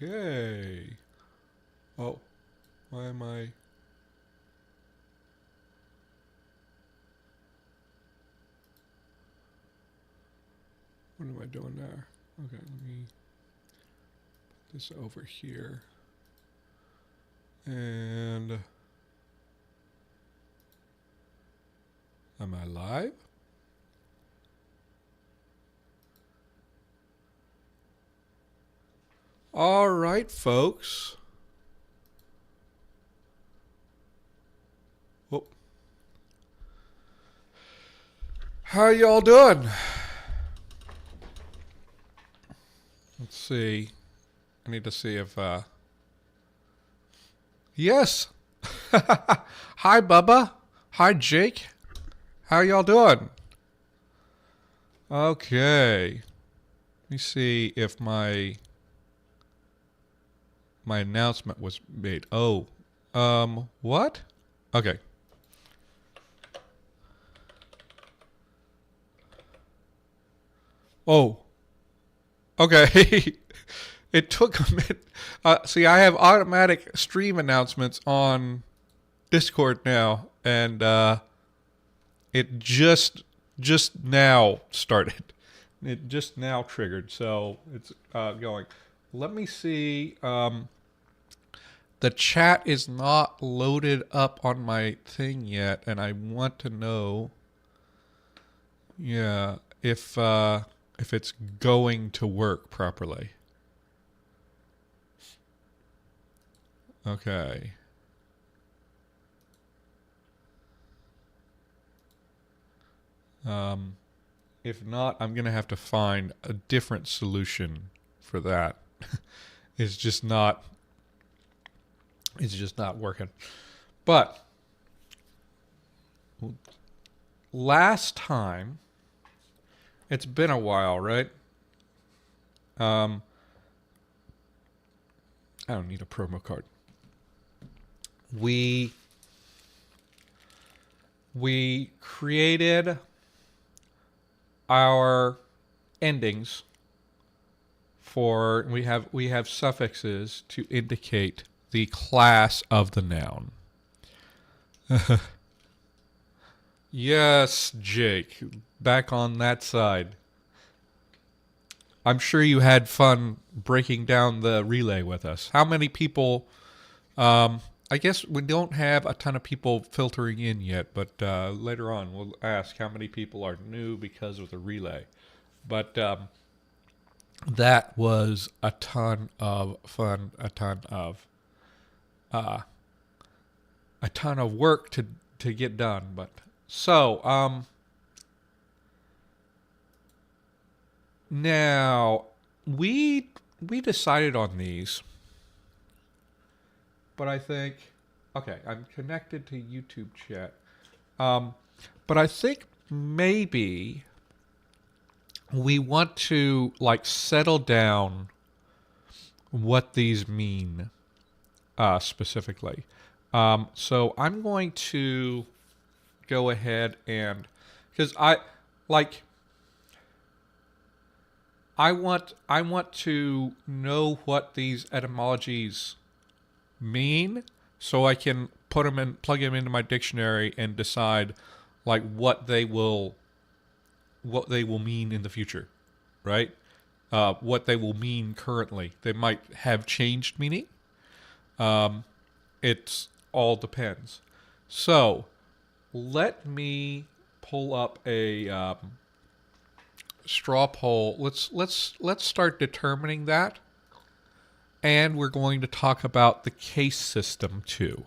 Okay. Oh, why am I... What am I doing there? Okay, let me put this over here. And... Am I live? All right, folks. Oh. How y'all doing? Let's see. I need to see if... Yes. Hi, Bubba. Hi, Jake. How y'all doing? Okay. Let me see if my announcement was made. Oh. What? Okay. Oh. Okay. It took a minute. See, I have automatic stream announcements on Discord now, and it just now started. It just now triggered, so it's going. Let me see. The chat is not loaded up on my thing yet, and I want to know, yeah, if it's going to work properly. Okay. If not, I'm gonna have to find a different solution for that. It's just not working. But last time, it's been a while, right? I don't need a promo card. We created our endings for we have suffixes to indicate the class of the noun. Yes, Jake, back on that side. I'm sure you had fun breaking down the relay with us. How many people? I guess we don't have a ton of people filtering in yet, but later on we'll ask how many people are new because of the relay. But that was a ton of fun, a ton of work to get done. But so now we decided on these. But I think, okay, I'm connected to YouTube chat. But I think maybe we want to settle down what these mean specifically. So I'm going to go ahead and, because I want to know what these etymologies mean, so I can plug them into my dictionary and decide what they will mean in the future, right? What they will mean currently. They might have changed meaning. It all depends. So let me pull up a straw poll. Let's start determining that. And we're going to talk about the case system too.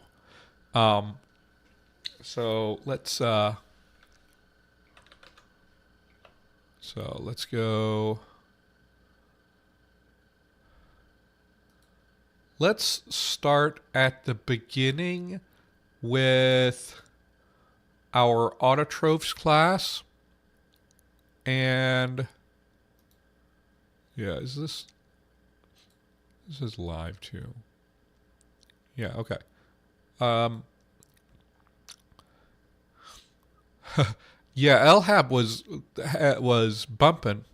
So let's go. Let's start at the beginning with our autotrophs class. And yeah, this is live too. Yeah, okay. Yeah, LHAB was bumping,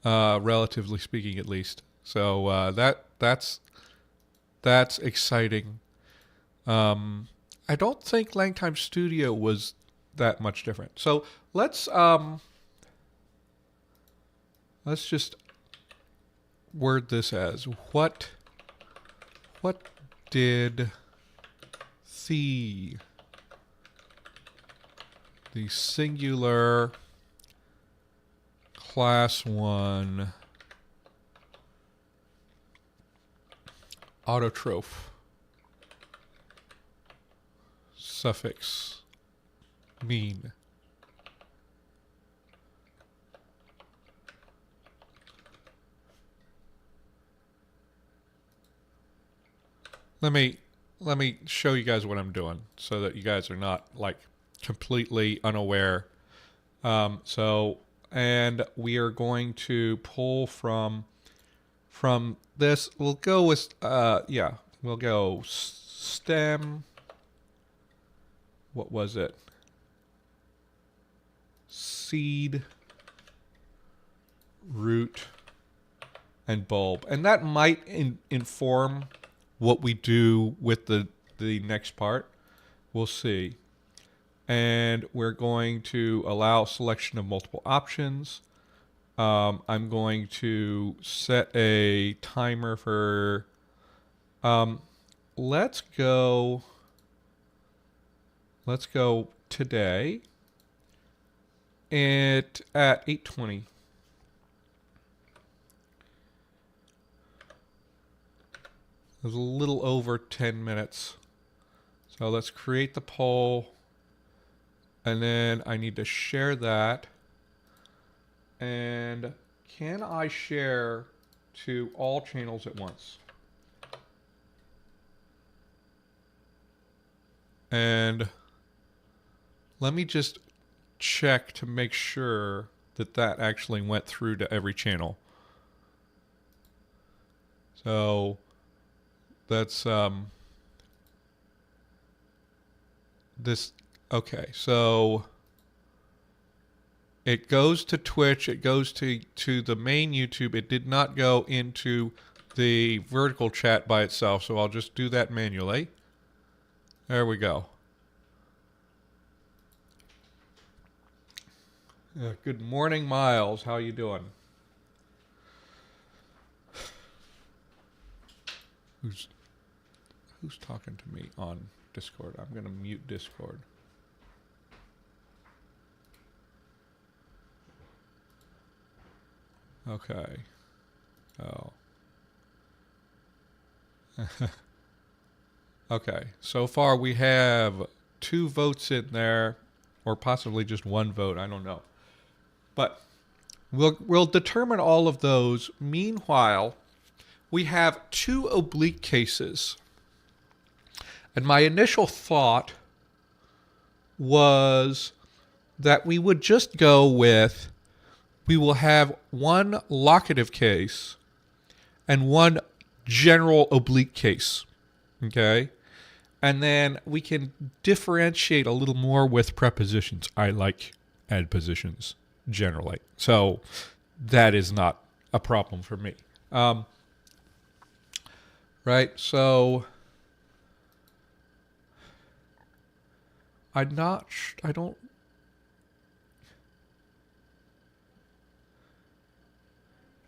relatively speaking, at least. So that's exciting. I don't think Langtime Studio was that much different. So let's just word this as what did the singular class 1 autotroph suffix mean? Let me show you guys what I'm doing so that you guys are not like completely unaware. And we are going to pull from this. We'll go with we'll go stem. What was it? Seed, root, and bulb, and that might inform what we do with the next part. We'll see. And we're going to allow selection of multiple options. I'm going to set a timer for, let's go today at 8:20. It was a little over 10 minutes. So let's create the poll. And then I need to share that. And can I share to all channels at once? And let me just check to make sure that that actually went through to every channel. So that's this. Okay, so it goes to Twitch, it goes to the main YouTube. It did not go into the vertical chat by itself, so I'll just do that manually. There we go. Good morning, Miles. How you doing? Who's talking to me on Discord? I'm going to mute Discord. Okay. Oh. Okay. So far we have 2 votes in there, or possibly just 1 vote. I don't know. But we'll determine all of those. Meanwhile, we have 2 oblique cases. And my initial thought was that we would just go with, we will have 1 locative case and 1 general oblique case. Okay? And then we can differentiate a little more with prepositions. I like adpositions generally. So that is not a problem for me. Right? So I don't.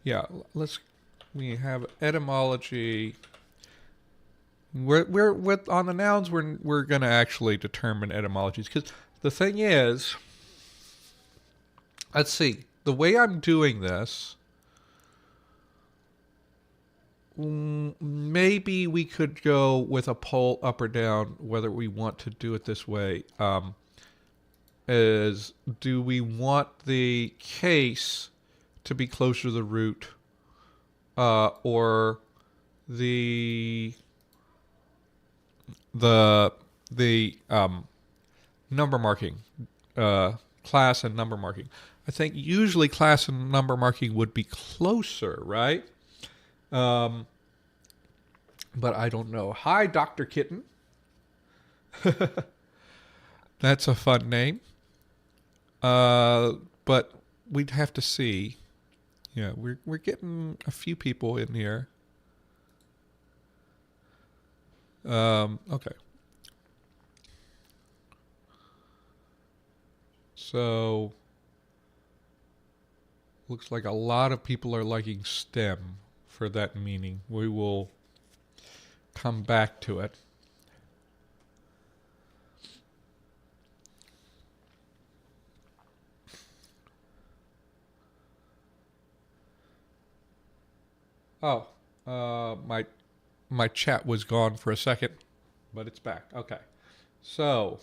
Yeah, we have etymology. We're with on the nouns. We're gonna actually determine etymologies, because the thing is, let's see, the way I'm doing this, maybe we could go with a poll up or down whether we want to do it this way. Is, do we want the case to be closer to the root, or the number marking, class and number marking? I think usually class and number marking would be closer, right? But I don't know. Hi, Dr. Kitten. That's a fun name. But we'd have to see. Yeah, we're getting a few people in here. Okay. So looks like a lot of people are liking STEM for that meaning. We will come back to it. Oh, my chat was gone for a second, but it's back. Okay. So,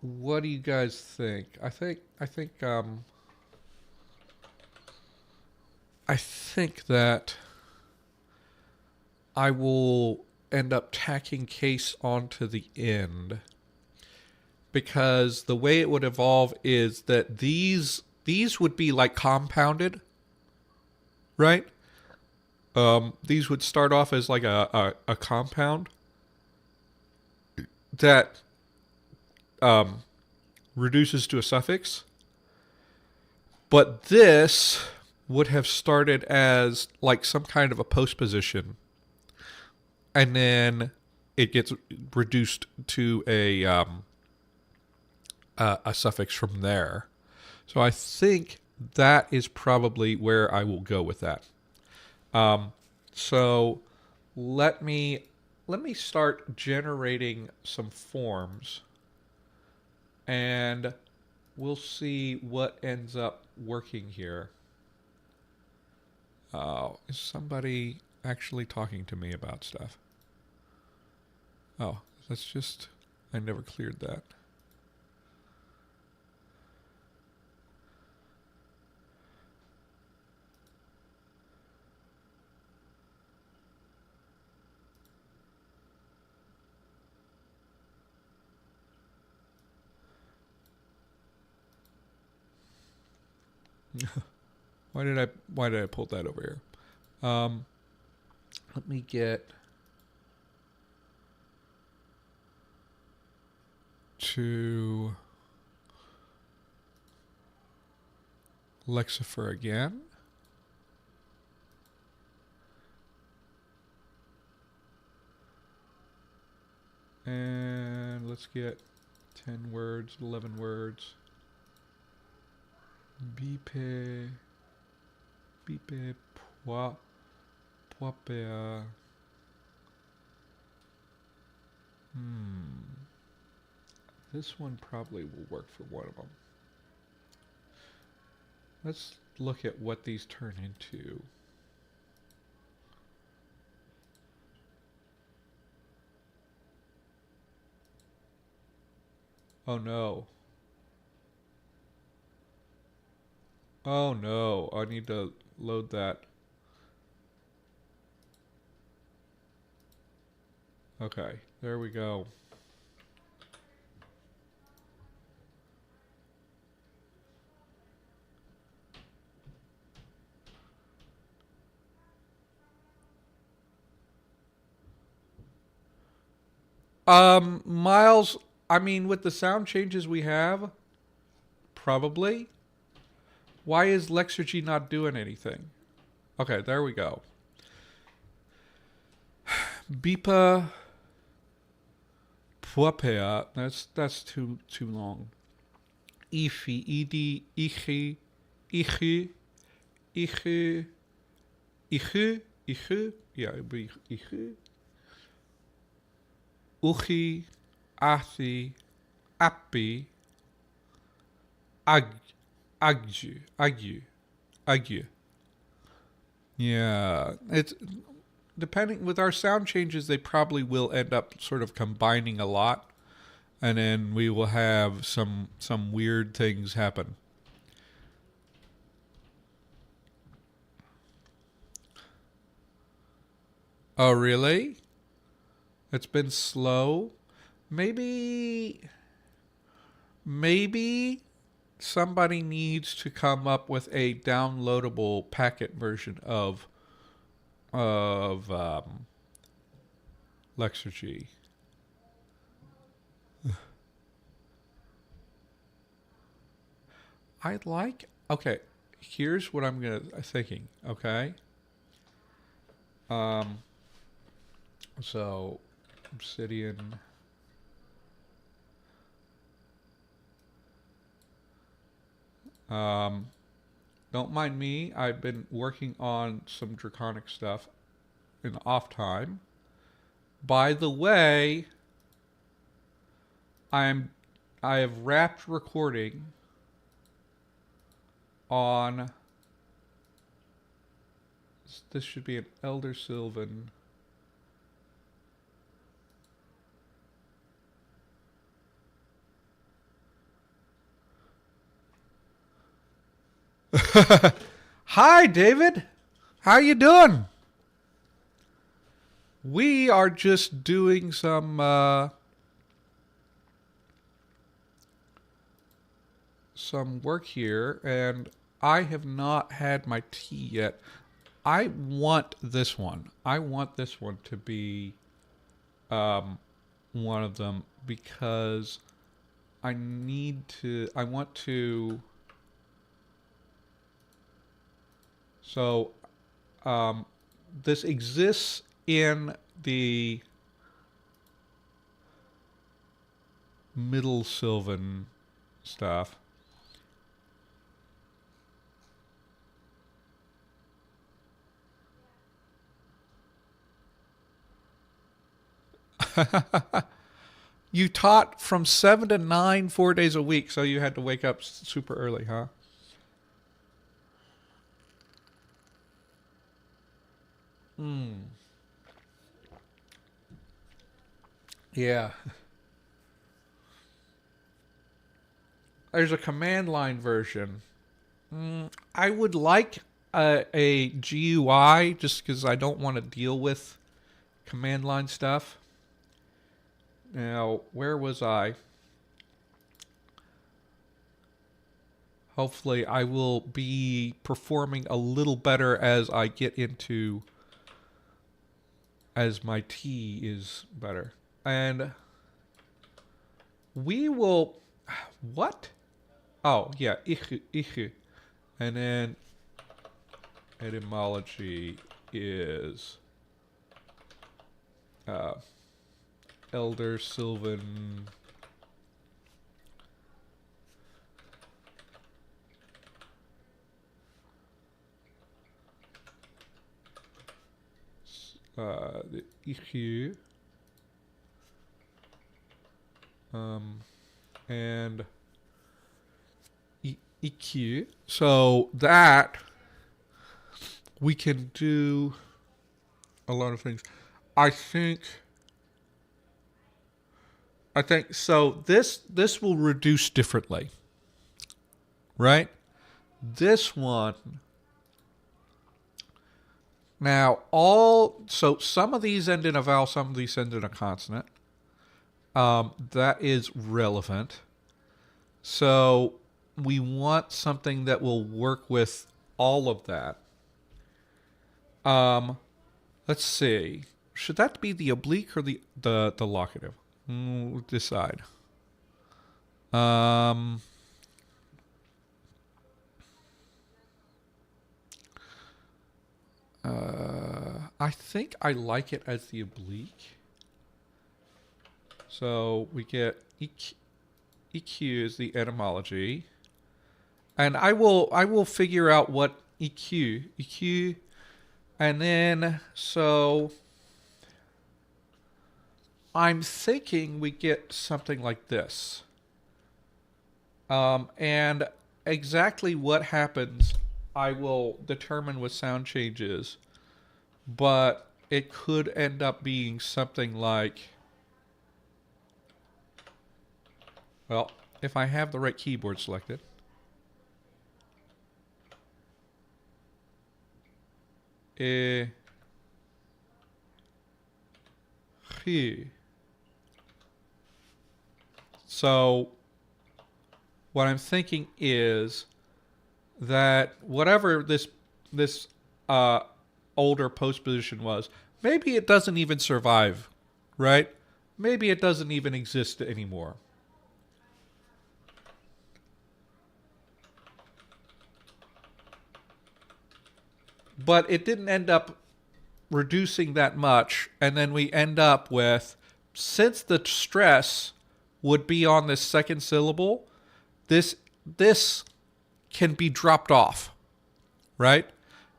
what do you guys think? I think that I will end up tacking case onto the end because the way it would evolve is that these would be like compounded, right? These would start off as like a compound that reduces to a suffix, but this would have started as like some kind of a postposition, and then it gets reduced to a suffix from there. So I think that is probably where I will go with that. So let me start generating some forms, and we'll see what ends up working here. Is somebody actually talking to me about stuff? Oh, that's just, I never cleared that. Why did I pull that over here? Let me get to Lexifer again. And let's get 10 words, 11 words. Bipe poipea. This one probably will work for one of them. Let's look at what these turn into. Oh no. Oh no, I need to load that. Okay, there we go. Miles, I mean, with the sound changes we have, probably. Why is Lexergy not doing anything? Okay, there we go. Bipa puapea. That's too long. Ifi, idi, ichi, ichi, ichi, ichi. Yeah, it'd be ichi. Uchi, athi, api, agu. Yeah, it's depending with our sound changes, they probably will end up sort of combining a lot, and then we will have some weird things happen. Oh, really? It's been slow. Maybe somebody needs to come up with a downloadable packet version of Lexergy. I like. Okay, here's what I'm gonna thinking. Okay. Um. So, obsidian. Um. Don't mind me. I've been working on some draconic stuff in off time. By the way, I'm I have wrapped recording on this should be an Elder Sylvan. Hi, David. How you doing? We are just doing some work here, and I have not had my tea yet. I want this one. I want this one to be one of them because I need to. I want to. So, um, this exists in the Middle Sylvan stuff. You taught from 7 to 9, 4 days a week, so you had to wake up super early, huh? Hmm. Yeah. There's a command line version. I would like a GUI just because I don't want to deal with command line stuff. Now, where was I? Hopefully, I will be performing a little better as I get into, as my tea is better. And we will, what? Oh, yeah, ichu. And then etymology is uh, Elder Sylvan. The ichu. And EQ. So that we can do a lot of things. I think so. This will reduce differently, right? This one now so some of these end in a vowel, some of these end in a consonant. That is relevant. So we want something that will work with all of that. Let's see. Should that be the oblique or the locative? We'll decide. I think I like it as the oblique. So we get EQ is the etymology. And I will figure out what EQ, and then so I'm thinking we get something like this. And exactly what happens I will determine with sound changes, but it could end up being something like, well, if I have the right keyboard selected. So what I'm thinking is that whatever this older post position was, maybe it doesn't even survive, right? Maybe it doesn't even exist anymore. but it didn't end up reducing that much. And then we end up with, since the stress would be on this second syllable, this can be dropped off, right?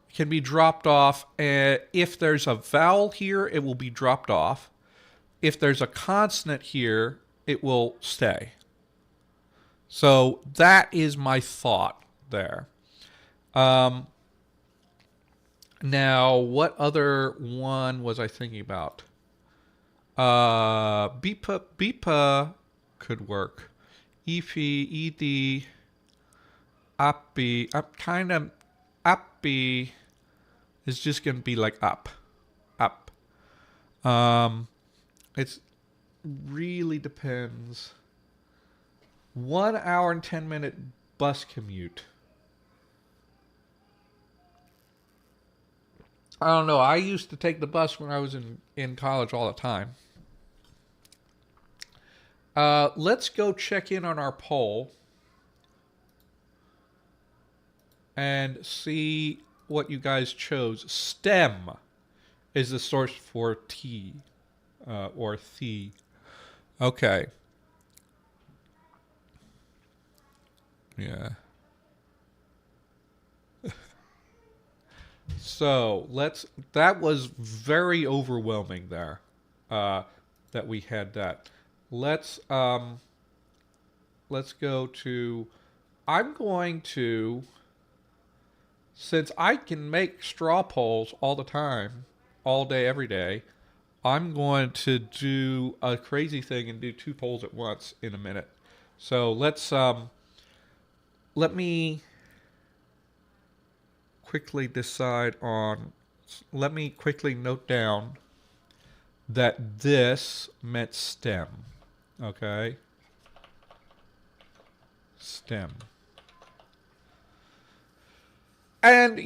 It can be dropped off. And if there's a vowel here, it will be dropped off. If there's a consonant here, it will stay. So that is my thought there. Now, what other one was I thinking about? Beepa could work. Efi, ed, appy. I'm kind of appy is just going to be like up. It's really depends. 1 hour and 10-minute bus commute. I don't know. I used to take the bus when I was in college all the time. Let's go check in on our poll and see what you guys chose. STEM is the source for T or the. Okay. Yeah. So that was very overwhelming there, that we had that. Let's go to, I'm going to, since I can make straw polls all the time, all day, every day, I'm going to do a crazy thing and do 2 polls at once in a minute. So let me quickly let me quickly note down that this meant STEM. Okay? STEM. And,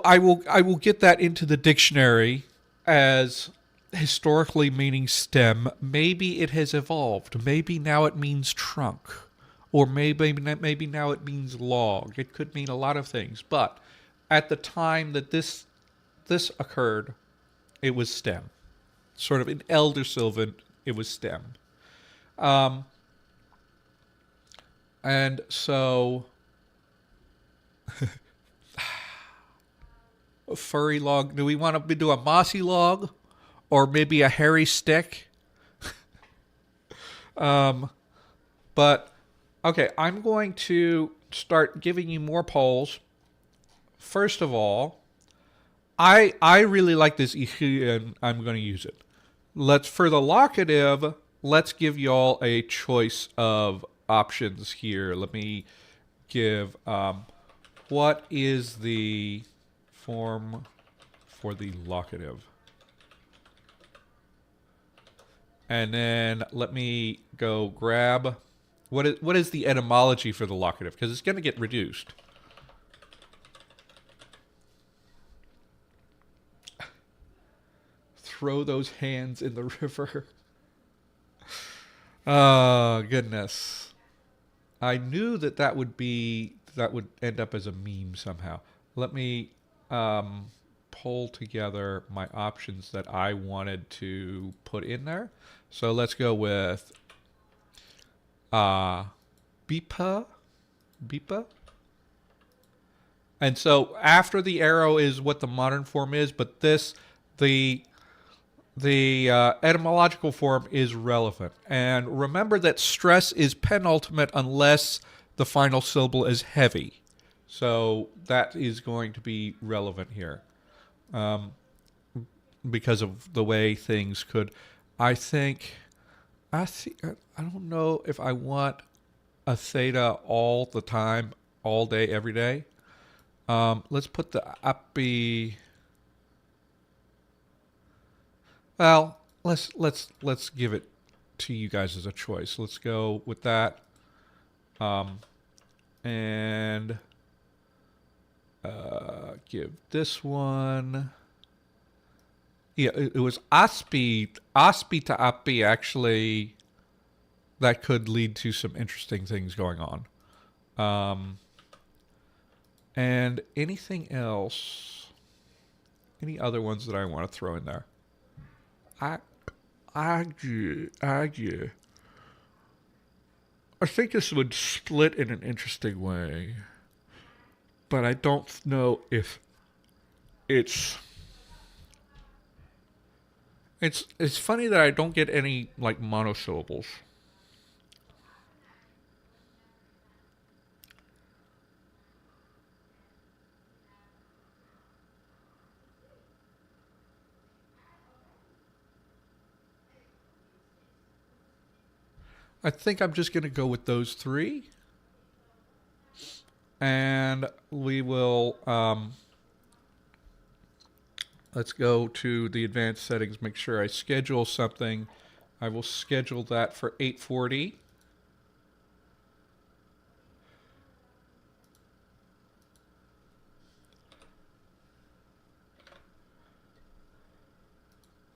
I will get that into the dictionary as historically meaning STEM. Maybe it has evolved. Maybe now it means trunk. Or maybe now it means log. It could mean a lot of things. But at the time that this occurred, it was STEM. Sort of in Elder Sylvan, it was STEM. And so, a furry log. Do we want to do a mossy log? Or maybe a hairy stick? But, okay, I'm going to start giving you more polls. First of all, I really like this and I'm going to use it. For the locative, let's give y'all a choice of options here. Let me give, what is the form for the locative? And then let me go grab, what is the etymology for the locative? Because it's going to get reduced. Throw those hands in the river. Oh, goodness. I knew that would end up as a meme somehow. Let me pull together my options that I wanted to put in there. So let's go with Beepa. And so after the arrow is what the modern form is, but the etymological form is relevant. And remember that stress is penultimate unless the final syllable is heavy. So that is going to be relevant here. Because of the way things could. I don't know if I want a theta all the time, all day, every day. Let's put the appy. Well, let's give it to you guys as a choice. Let's go with that. And give this one. Yeah, it was aspi to appy. Actually, that could lead to some interesting things going on. And anything else? any other ones that I want to throw in there? I think this would split in an interesting way, but I don't know if it's it's funny that I don't get any like monosyllables. I think I'm just going to go with those three. And we will, let's go to the advanced settings, make sure I schedule something. I will schedule that for 8:40.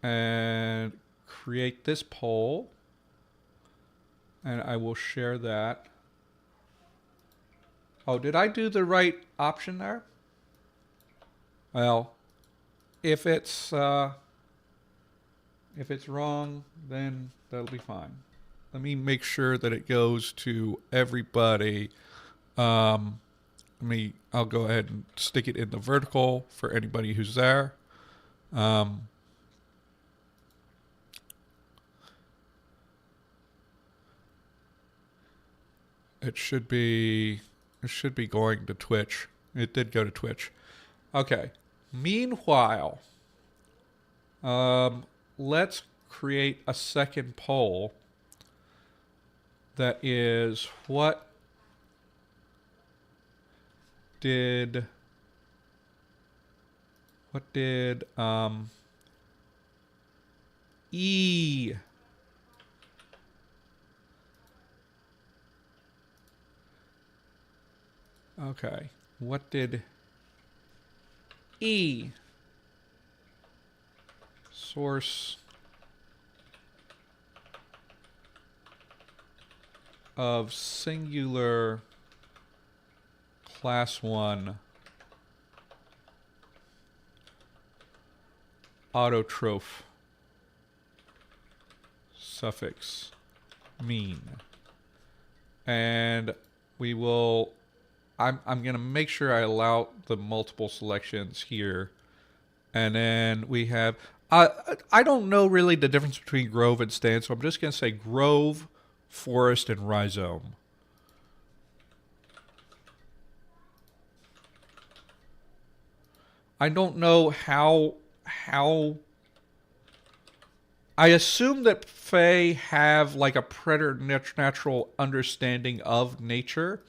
And create this poll. And I will share that. Oh, did I do the right option there? Well, if it's wrong, then that'll be fine. Let me make sure that it goes to everybody. I'll go ahead and stick it in the vertical for anybody who's there. It should be going to Twitch. It did go to Twitch. Okay. Meanwhile, let's create a second poll that is what did E okay, what did E source of singular class 1 autotroph suffix mean? And we will, I'm going to make sure I allow the multiple selections here. And then we have, I don't know really the difference between grove and stand, so I'm just going to say grove, forest, and rhizome. I don't know how I assume that Fae have like a preternatural understanding of nature.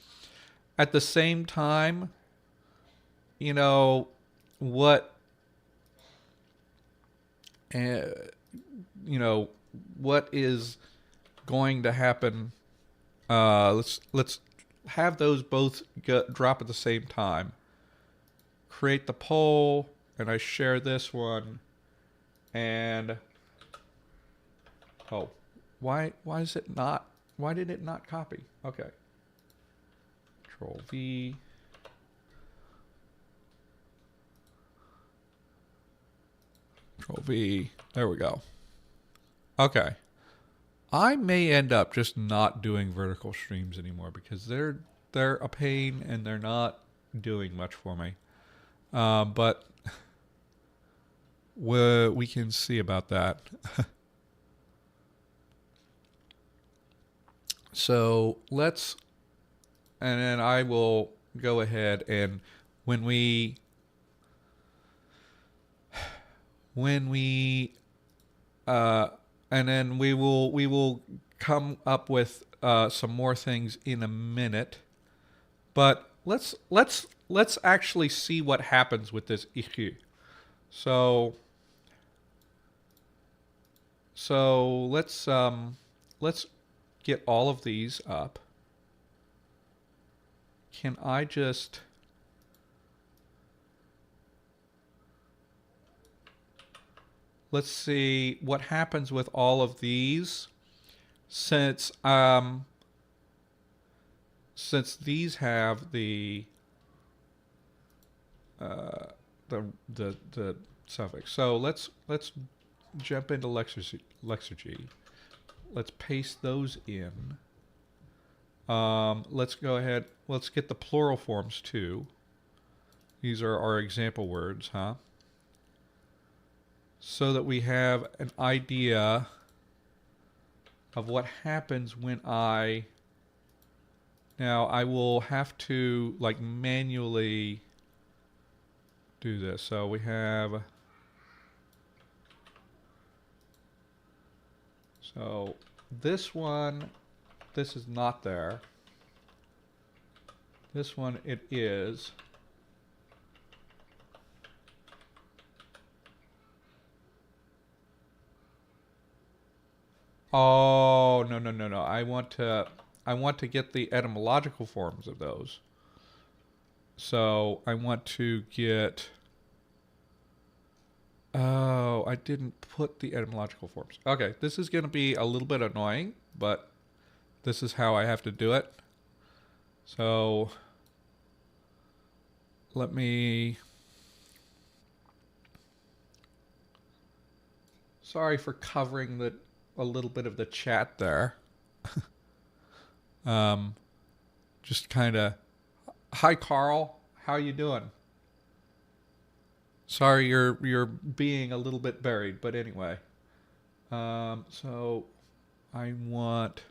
At the same time, you know, what what is going to happen. Let's have those both drop at the same time. Create the poll, and I share this one. And oh, why is it not? Why did it not copy? Okay. Control V. Control V. There we go. Okay. I may end up just not doing vertical streams anymore because they're a pain and they're not doing much for me. But we can see about that. So let's, and then I will go ahead and when we and then we will come up with some more things in a minute. But let's actually see what happens with this issue. So let's get all of these up. Can I just let's see what happens with all of these since these have the suffix. So let's jump into Lexergy. Let's paste those in. Let's go ahead. Let's get the plural forms too. These are our example words, huh? So that we have an idea of what happens when I... Now I will have to like manually do this. So we have... So this one, this is not there. This one it is. Oh, no, no, no, no. I want to get the etymological forms of those. So I want to get... Oh, I didn't put the etymological forms. Okay, this is going to be a little bit annoying, but this is how I have to do it. So let me... Sorry for covering a little bit of the chat there. Just kind of... Hi, Carl. How you doing? Sorry, you're being a little bit buried, but anyway. So I want...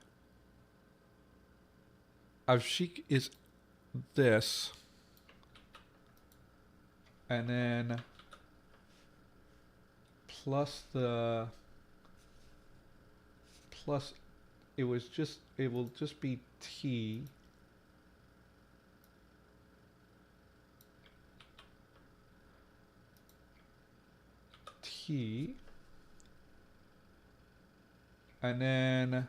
Avshik is this. And then plus the... Plus it will just be T. T. And then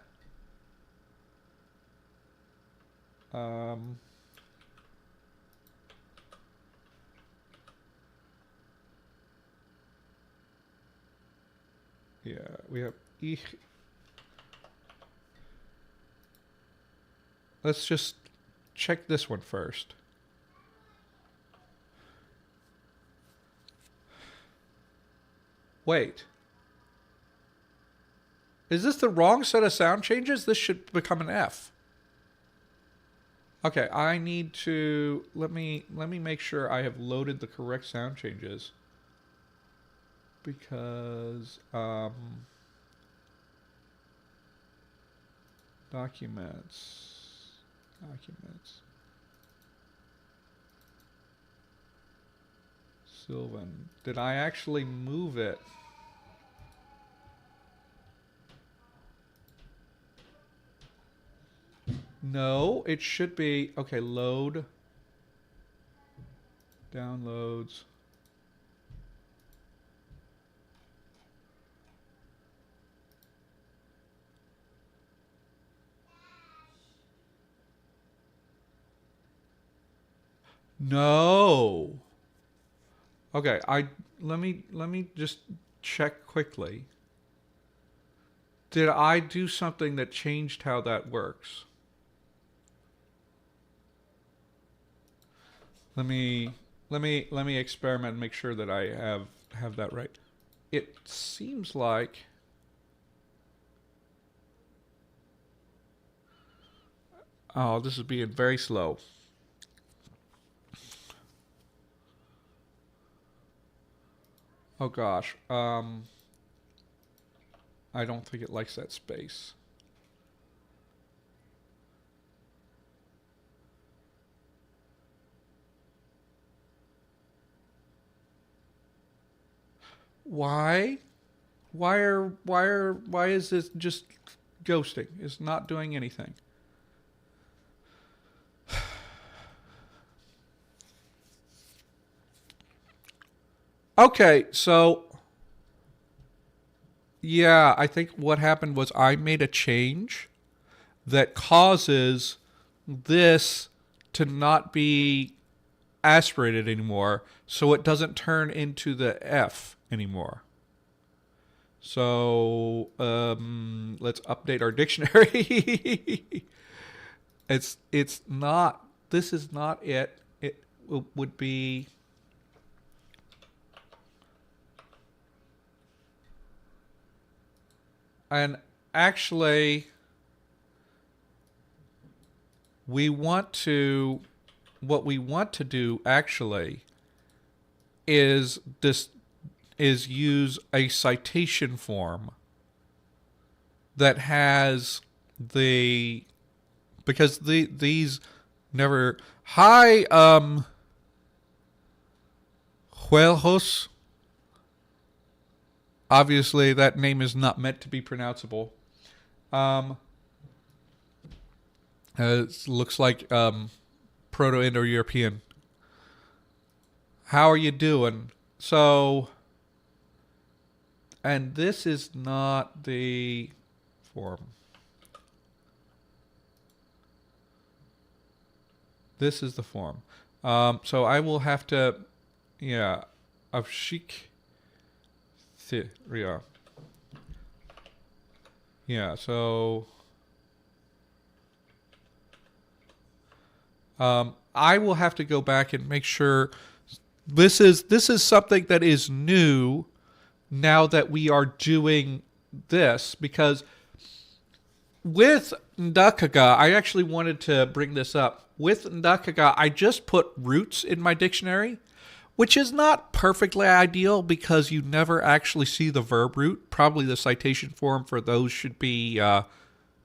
yeah, we have ich. Let's just check this one first. Wait. Is this the wrong set of sound changes? This should become an F. Okay, I need to... Let me make sure I have loaded the correct sound changes. Because... Documents... Sylvan. Did I actually move it? No, it should be... Okay, load. Downloads. No. Okay, let me just check quickly. Did I do something that changed how that works? Let me experiment and make sure that I have that right. It seems like this is being very slow. Oh gosh. I don't think it likes that space. Why? Why is this just ghosting? It's not doing anything. Okay, so yeah, I think what happened was I made a change that causes this to not be aspirated anymore, so it doesn't turn into the F anymore. So let's update our dictionary. It's not. This is not it. It would be. And actually, what we want to do actually is use a citation form that has because these never, hi, Huelhos. Obviously, that name is not meant to be pronounceable. It looks like Proto-Indo-European. How are you doing? So, and this is not the form. This is the form. So I will have to, yeah, of chic. Yeah. Yeah, so I will have to go back and make sure this is something that is new now that we are doing this, because with Ndakaga, I actually wanted to bring this up. With Ndakaga, I just put roots in my dictionary, which is not perfectly ideal because you never actually see the verb root. Probably the citation form for those should be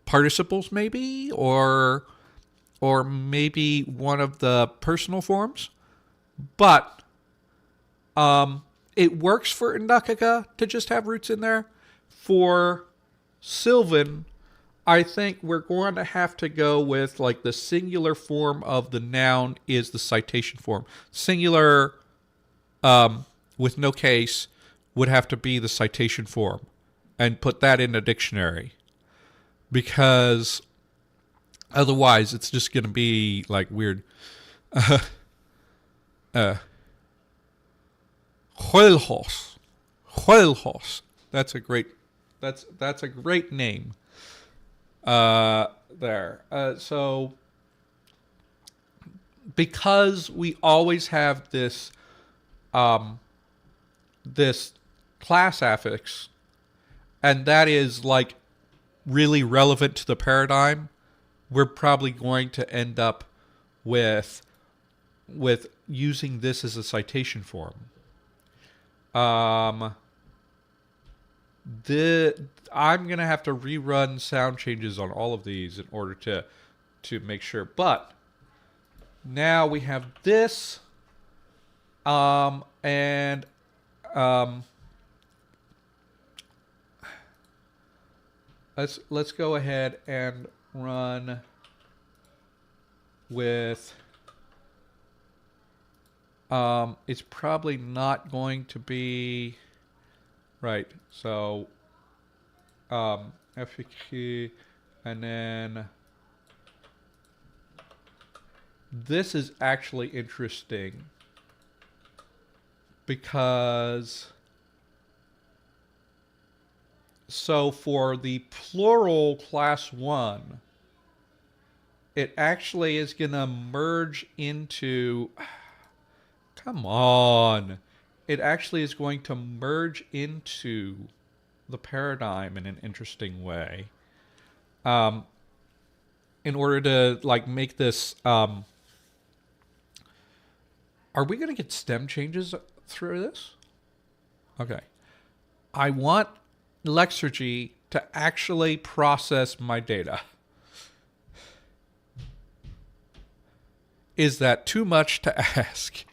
participles, maybe, or maybe one of the personal forms. But it works for Ndakaga to just have roots in there. For Sylvan, I think we're going to have to go with like the singular form of the noun is the citation form. Singular with no case would have to be the citation form, and put that in a dictionary, because otherwise it's just going to be like weird. Huelhos. Huelhos. That's a great name. There. So because we always have this this class affix, and that is like really relevant to the paradigm, we're probably going to end up with using this as a citation form. I'm gonna have to rerun sound changes on all of these in order to make sure. But now we have this, and let's go ahead and run with. It's probably not going to be right. So, FAQ, and then this is actually interesting because so for the plural class 1, it actually is going to merge into. Come on. It actually is going to merge into the paradigm in an interesting way. In order to like make this, are we going to get stem changes through this? Okay. I want Lexergy to actually process my data. Is that too much to ask?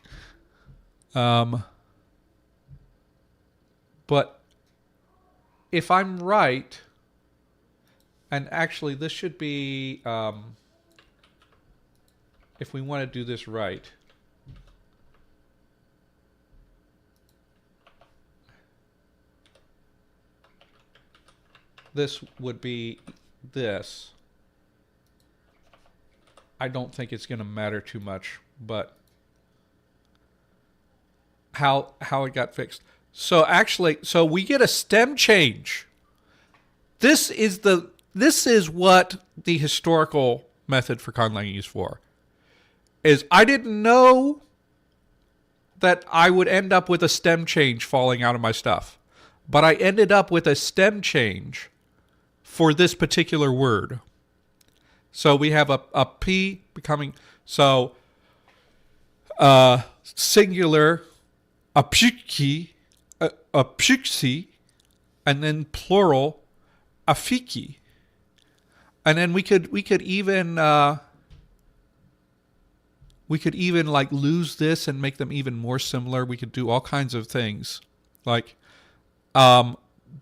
But if I'm right, and actually this should be, if we want to do this right, this would be this. I don't think it's going to matter too much, but how it got fixed. So actually, so we get a stem change. This is what the historical method for conlanging is for. Is I didn't know that I would end up with a stem change falling out of my stuff, but I ended up with a stem change for this particular word. So we have a P becoming, so singular, a pshiki, a pshiksi, and then plural, afiki. And then we could even like lose this and make them even more similar. We could do all kinds of things. Like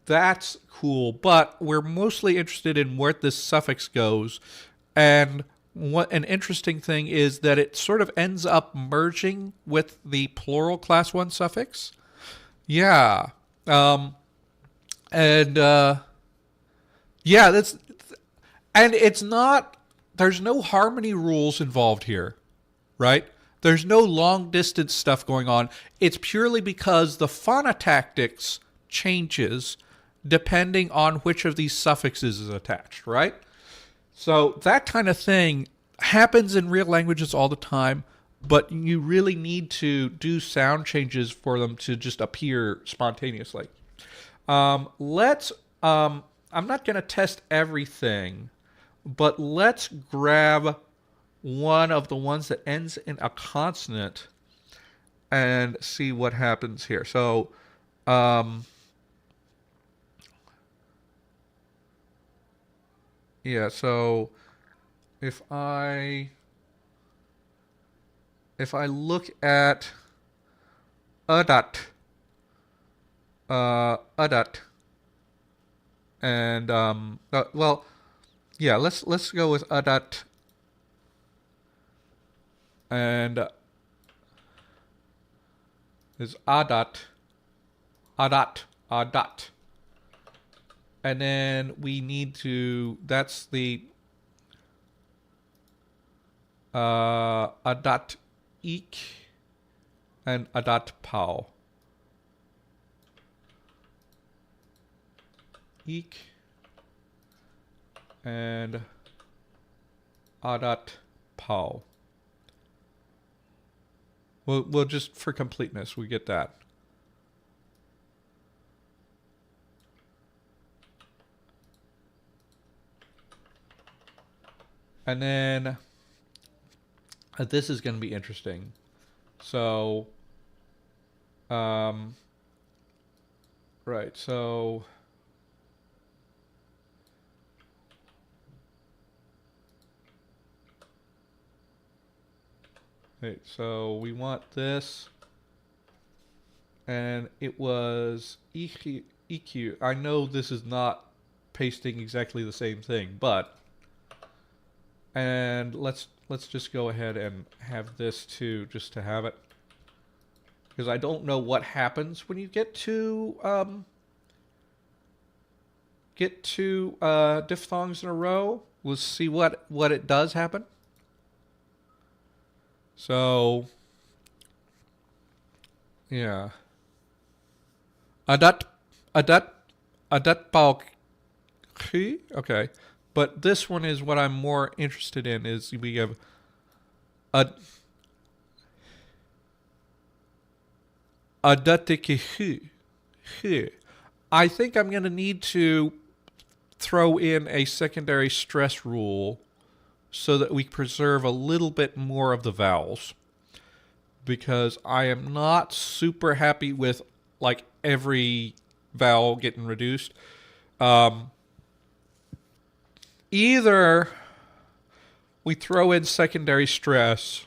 that's cool, but we're mostly interested in where this suffix goes. And what an interesting thing is that it sort of ends up merging with the plural class 1 suffix. Yeah. Yeah, that's, and it's not, there's no harmony rules involved here, right? There's no long distance stuff going on. It's purely because the phonotactics changes depending on which of these suffixes is attached, right? So that kind of thing happens in real languages all the time, but you really need to do sound changes for them to just appear spontaneously. I'm not going to test everything, but let's grab one of the ones that ends in a consonant and see what happens here. So, yeah, so if I look at adat, and well, yeah, let's go with adat, and is adat, and then we need to, that's the adat ik and adat pau. Ik and adat pau. We'll just, for completeness, we get that. And then this is going to be interesting. So, right, so wait, so we want this, and it was EQ. I know this is not pasting exactly the same thing, but, and let's just go ahead and have this too, just to have it, because I don't know what happens when you get to diphthongs in a row. We'll see what it does happen. So, yeah. Adat pau. Okay. But this one is what I'm more interested in, is we have adatiki. I think I'm going to need to throw in a secondary stress rule so that we preserve a little bit more of the vowels, because I am not super happy with like every vowel getting reduced. Either we throw in secondary stress,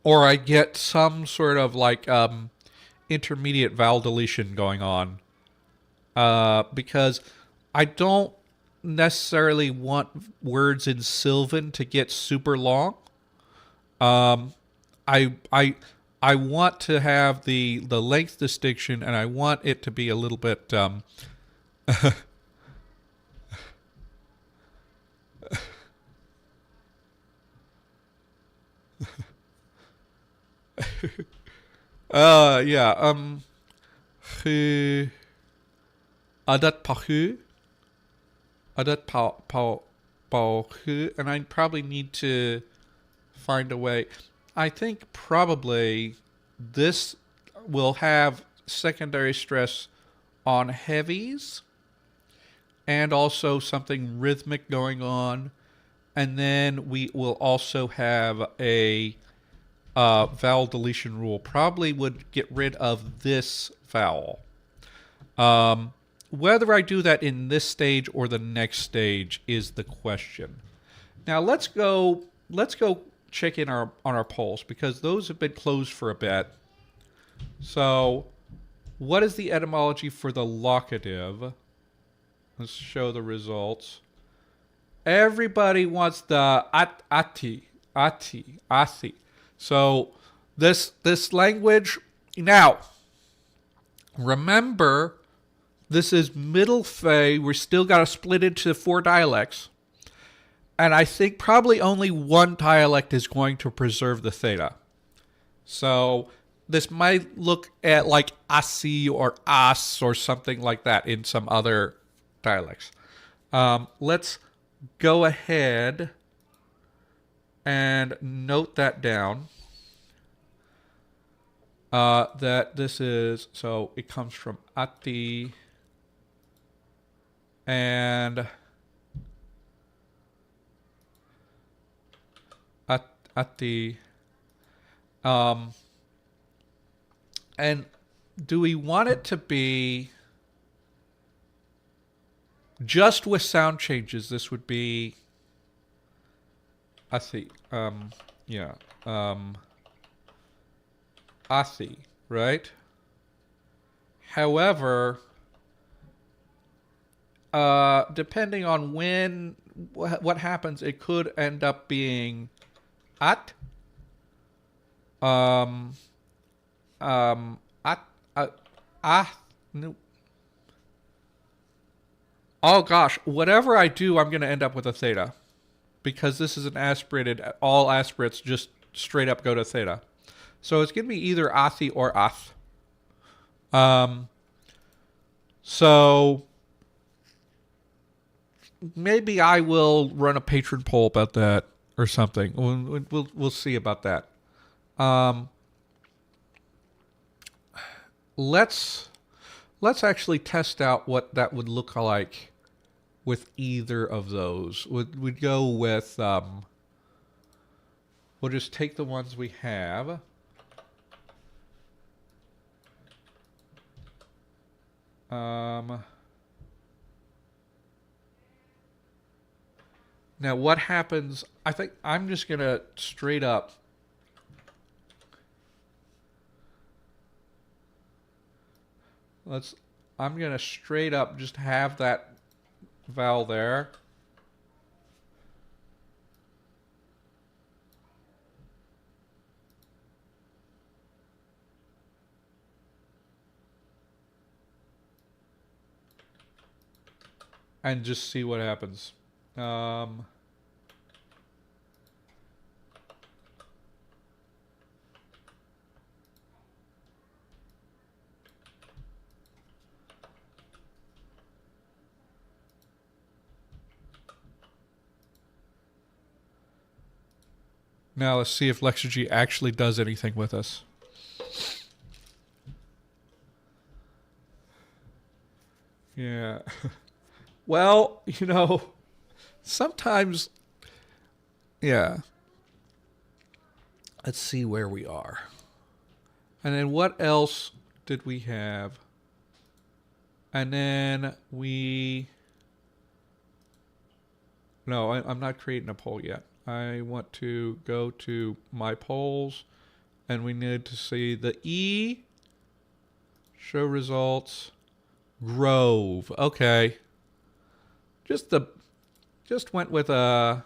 or I get some sort of like intermediate vowel deletion going on, because I don't necessarily want words in Sylvan to get super long. I want to have the length distinction, and I want it to be a little bit yeah, adat pahu, and I probably need to find a way. I think probably this will have secondary stress on heavies, and also something rhythmic going on. And then we will also have a vowel deletion rule. Probably would get rid of this vowel. Whether I do that in this stage or the next stage is the question. Now let's go check in on our polls because those have been closed for a bit. So, what is the etymology for the locative? Let's show the results. Everybody wants the ati. So this language now. Remember, this is Middle Fey. We're still got to split into 4 dialects. And I think probably only one dialect is going to preserve the theta. So this might look at like asi or as or something like that in some other dialects. Let's go ahead and note that down. That this is, so it comes from ati and ati. And do we want it to be just with sound changes? This would be ati. Ati, right? However, depending on what happens, it could end up being at, no. Oh gosh, whatever I do, I'm going to end up with a theta. Because this is an aspirated, all aspirates just straight up go to theta. So it's going to be either athi or ath. So maybe I will run a patron poll about that or something. We'll see about that. Let's actually test out what that would look like with either of those. We'd go with we'll just take the ones we have. Now what happens, I think I'm just going to straight up I'm going to straight up just have that vowel there. And just see what happens. Now let's see if Lexigy actually does anything with us. Yeah. Well, sometimes, yeah. Let's see where we are. And then what else did we have? And then no, I'm not creating a poll yet. I want to go to my polls, and we need to see the E, show results, Grove. Okay. Just went with a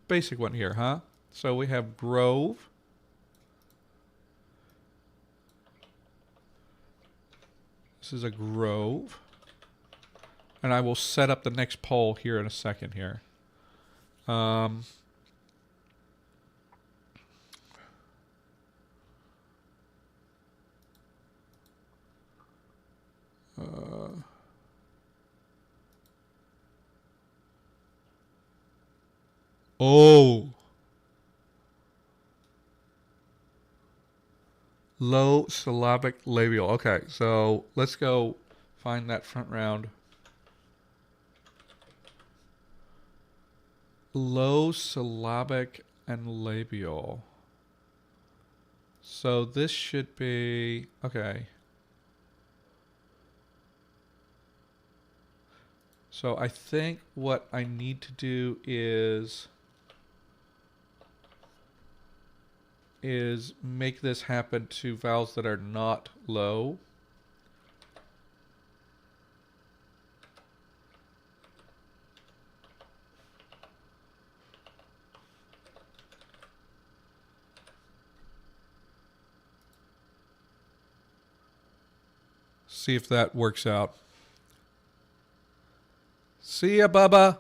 basic one here, huh? So we have Grove. This is a Grove. And I will set up the next poll here in a second here. Oh. Low syllabic labial. Okay, so let's go find that front round. low syllabic and labial. So this should be, okay. So I think what I need to do is make this happen to vowels that are not low. See if that works out. See ya, Bubba.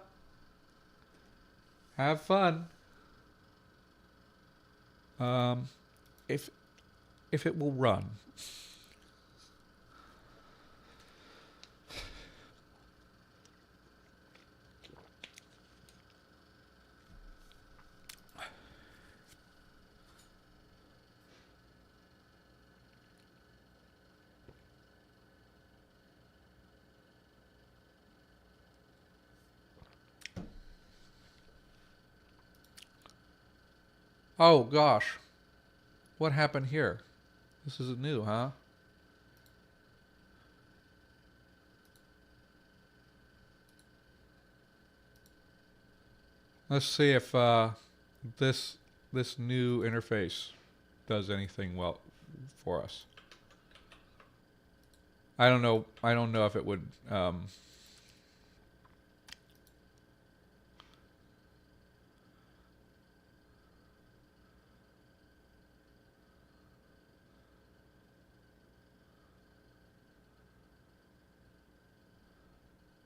Have fun. If it will run. Oh gosh. What happened here? This is new, huh? Let's see if this new interface does anything well for us. I don't know if it would.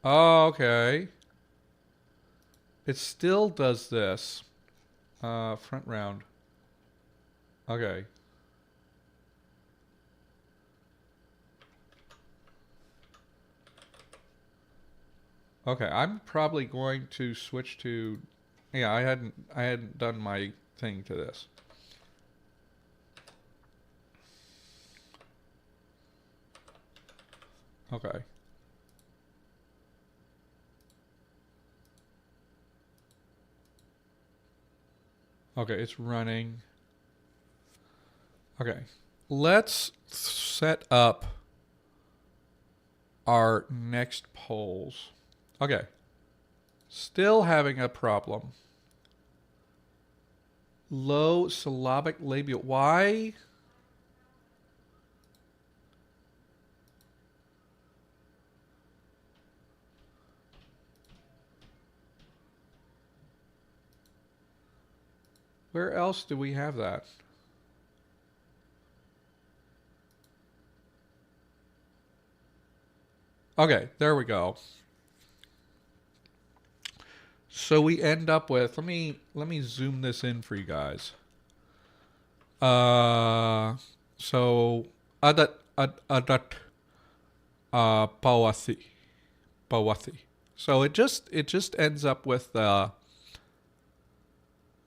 Oh, okay. It still does this. Front round. Okay. Okay, I'm probably going to switch to. Yeah, I hadn't done my thing to this. Okay. Okay, it's running. Okay, let's set up our next polls. Okay, still having a problem. Low syllabic labial. Why? Where else do we have that? Okay, there we go. So we end up with, let me zoom this in for you guys. So adat pawasi. So it just ends up with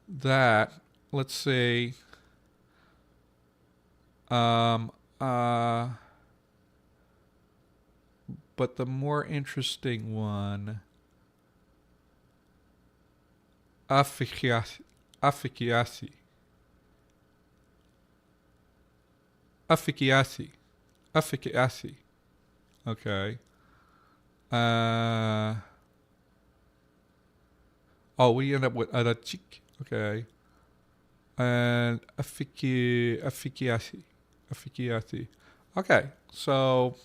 that. Let's see. But the more interesting one, afikiasi. Okay. Oh, we end up with arachik. Okay. And afikiasi. Okay. So,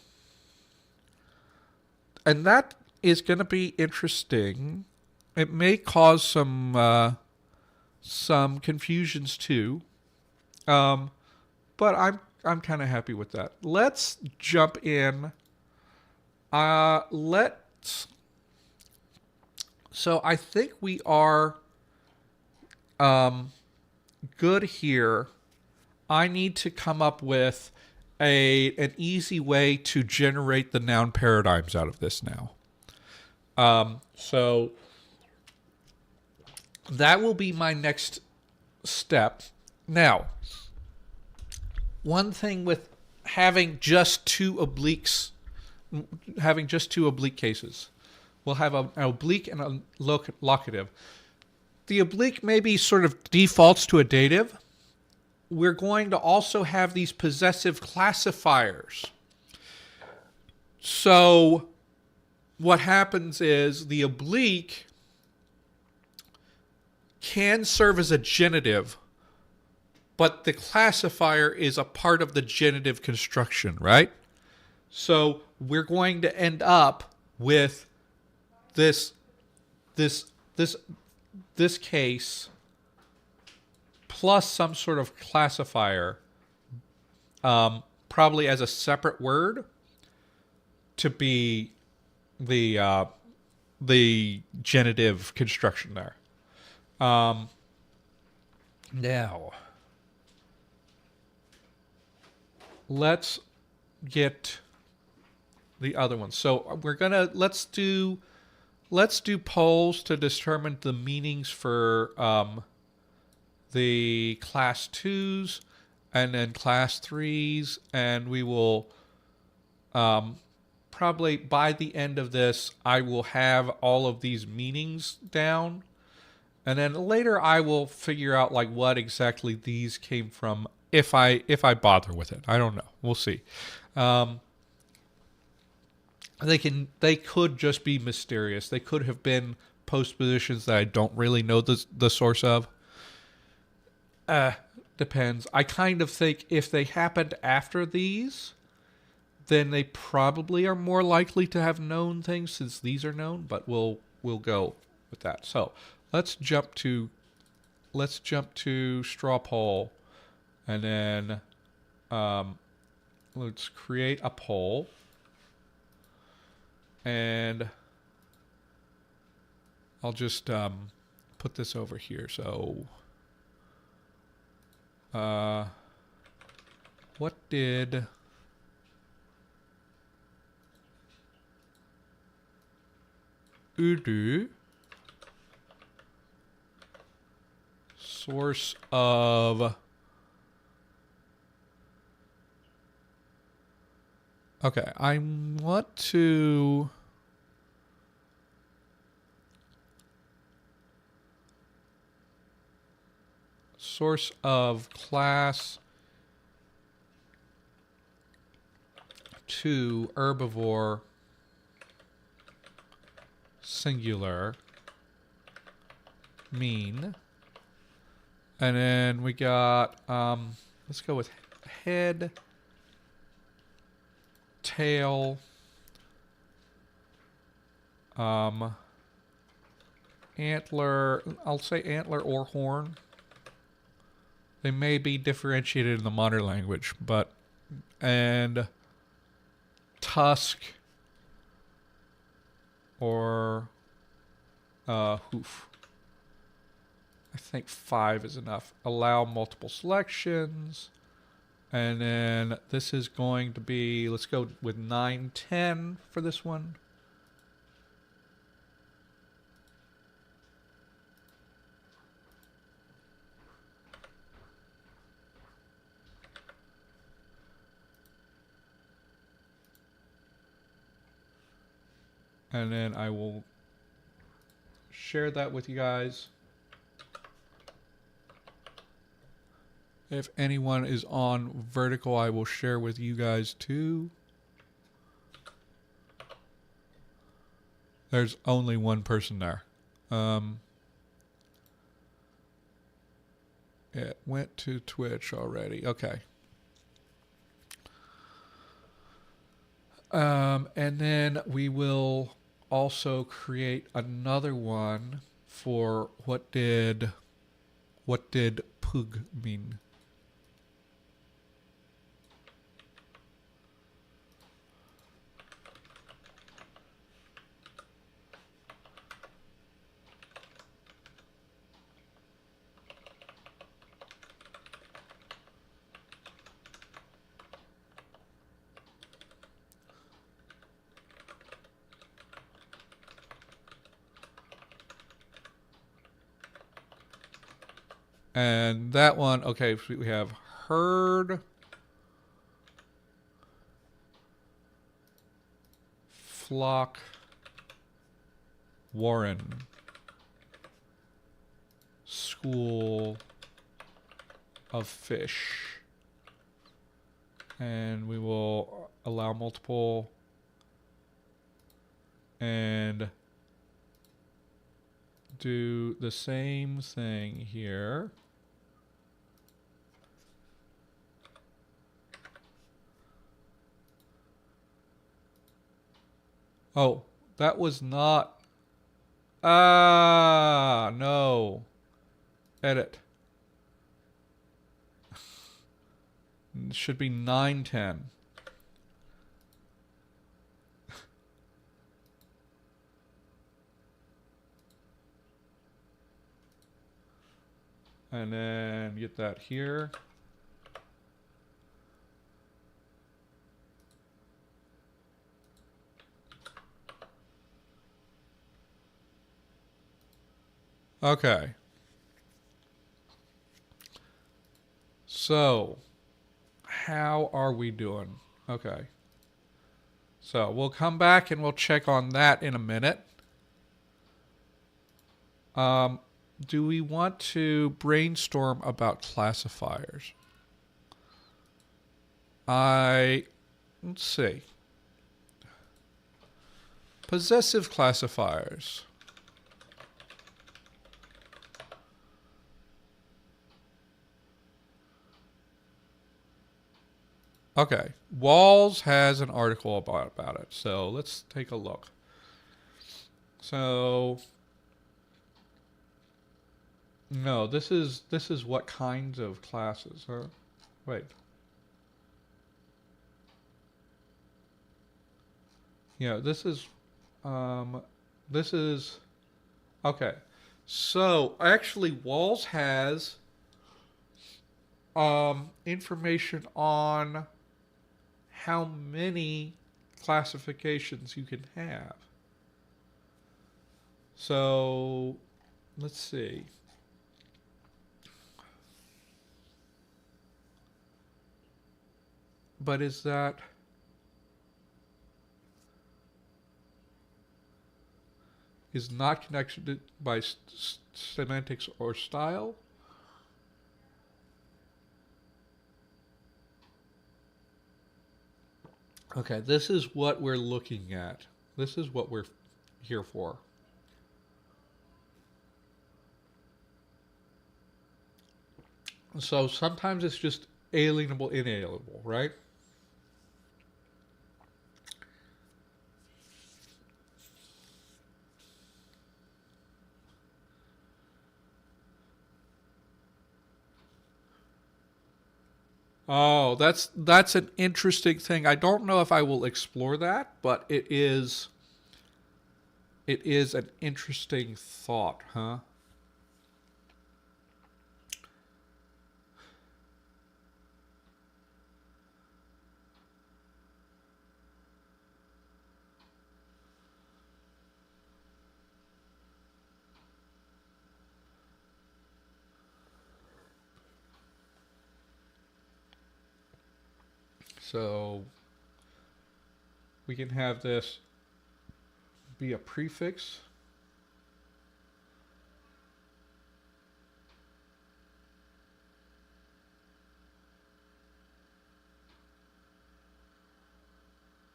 and that is going to be interesting. It may cause some confusions too. But I'm kind of happy with that. Let's jump in. So I think we are good here. I need to come up with an easy way to generate the noun paradigms out of this now. So that will be my next step. Now, one thing with having just two oblique cases, we'll have an oblique and a locative. the oblique maybe sort of defaults to a dative, we're going to also have these possessive classifiers. So what happens is the oblique can serve as a genitive, but the classifier is a part of the genitive construction, right? So we're going to end up with this case plus some sort of classifier, probably as a separate word, to be the genitive construction there. Now, let's get the other one. So we're gonna let's do polls to determine the meanings for the class 2s and then class 3s, and we will probably by the end of this I will have all of these meanings down, and then later I will figure out like what exactly these came from if I bother with it. I don't know. We'll see. They could just be mysterious. They could have been postpositions that I don't really know the source of. Depends. I kind of think if they happened after these, then they probably are more likely to have known things since these are known, but we'll go with that. So let's jump to straw poll, and then let's create a poll, and I'll just put this over here. So what did Udo source of okay, I want to source of class 2 herbivore singular mean, and then we got let's go with head, tail, antler. I'll say antler or horn. They may be differentiated in the modern language, but and tusk or hoof. I think 5 is enough. Allow multiple selections. And then this is going to be, let's go with 9, 10 for this one. And then I will share that with you guys. If anyone is on vertical, I will share with you guys too. There's only one person there. It went to Twitch already. Okay. And then we will also create another one for what did pug mean? And that one, okay, so we have herd, flock, warren. school of fish. And we will allow multiple and do the same thing here. Oh, that was not. Ah, no. Edit. It should be 910. And then get that here. Okay. So, how are we doing? Okay. So, we'll come back and we'll check on that in a minute. Do we want to brainstorm about classifiers? Let's see. Possessive classifiers. Okay. Walls has an article about it. So let's take a look. So no, this is what kinds of classes, huh? Wait. Yeah, this is okay. So actually Walls has information on how many classifications you can have. So let's see. But is that is not connected by semantics or style? Okay, this is what we're looking at. This is what we're here for. So sometimes it's just alienable, inalienable, right? Oh, that's an interesting thing. I don't know if I will explore that, but it is an interesting thought, huh? So we can have this be a prefix.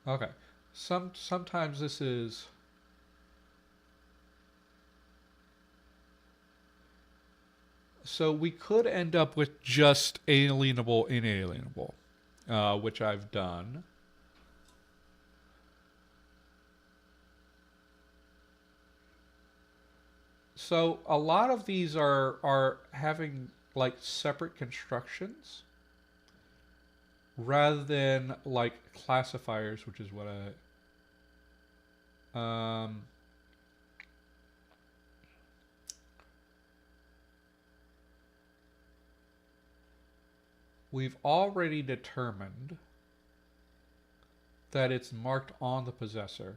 Okay. Sometimes this is so we could end up with just alienable, inalienable, which I've done. So a lot of these are having like separate constructions rather than like classifiers, which is what we've already determined that it's marked on the possessor.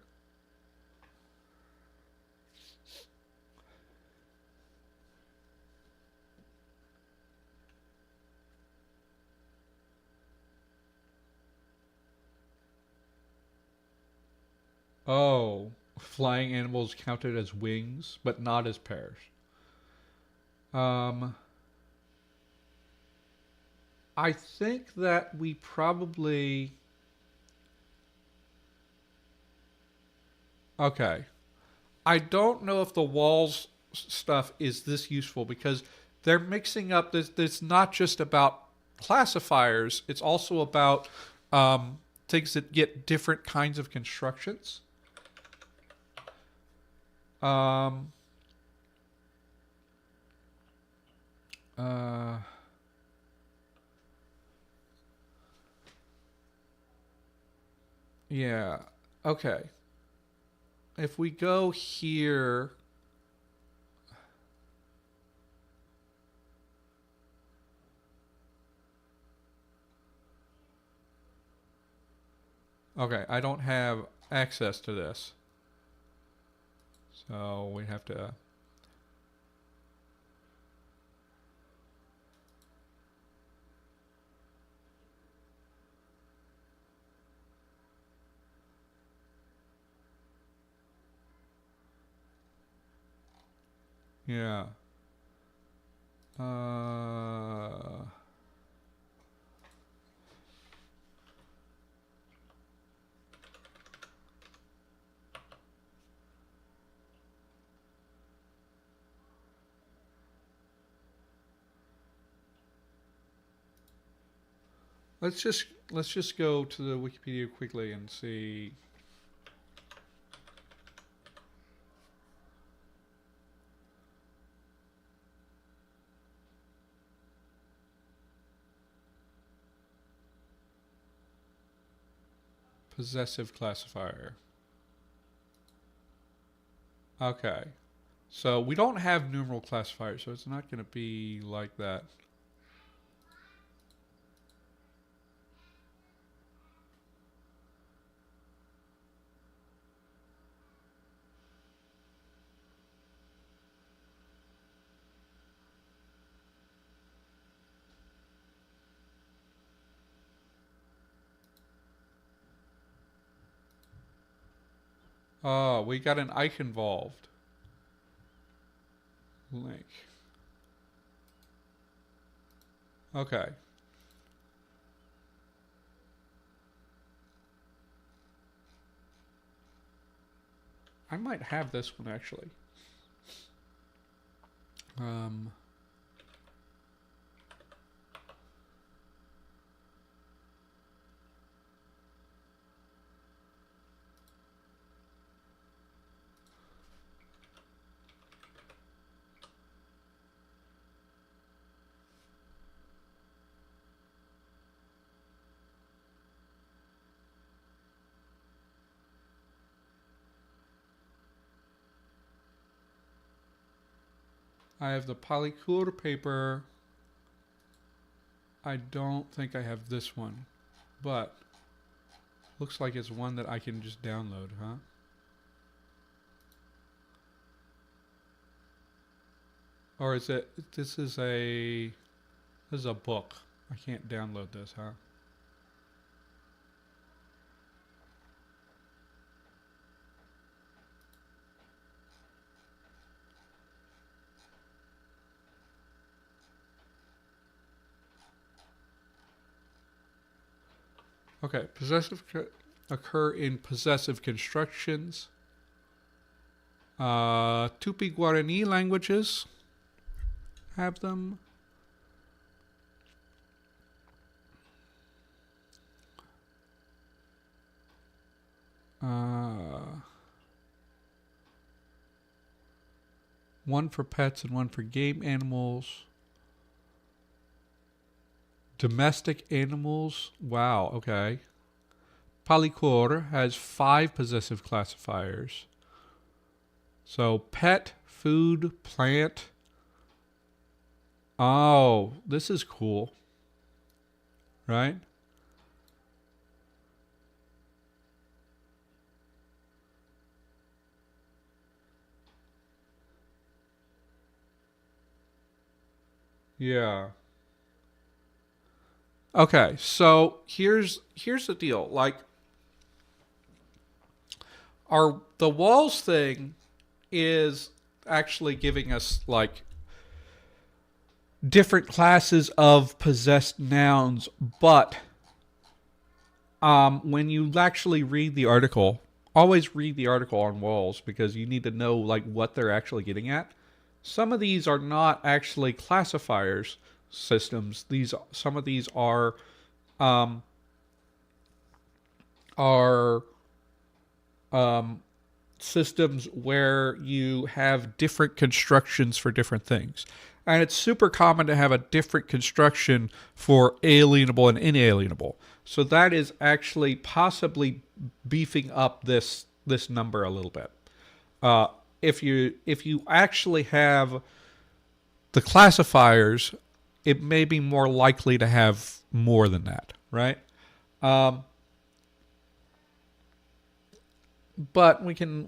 Oh, flying animals counted as wings, but not as pairs. Um, I think that we probably. Okay. I don't know if the walls stuff is this useful because they're mixing up this. It's not just about classifiers, it's also about things that get different kinds of constructions. Um, uh, yeah. Okay. If we go here, okay, I don't have access to this. So we have to. Yeah. Uh, let's just go to the Wikipedia quickly and see. Possessive classifier. Okay. So we don't have numeral classifiers, so it's not going to be like that. Oh, we got an Ike involved. Link. Okay. I might have this one actually. Um, I have the polycure paper. I don't think I have this one, but looks like it's one that I can just download, huh? Or is it? This is a book. I can't download this, huh? Okay, occur in possessive constructions. Tupi Guarani languages have them. One for pets and one for game animals. Domestic animals. Wow, okay. Polycor has 5 possessive classifiers. So pet, food, plant. Oh, this is cool. Right? Yeah. Okay, so here's the deal. Like our the walls thing is actually giving us like different classes of possessed nouns, but when you actually read the article, always read the article on walls because you need to know like what they're actually getting at. Some of these are not actually classifiers systems. Some of these um, are systems where you have different constructions for different things. And it's super common to have a different construction for alienable and inalienable. So that is actually possibly beefing up this number a little bit. Uh, if you actually have the classifiers, it may be more likely to have more than that, right? Um, but we can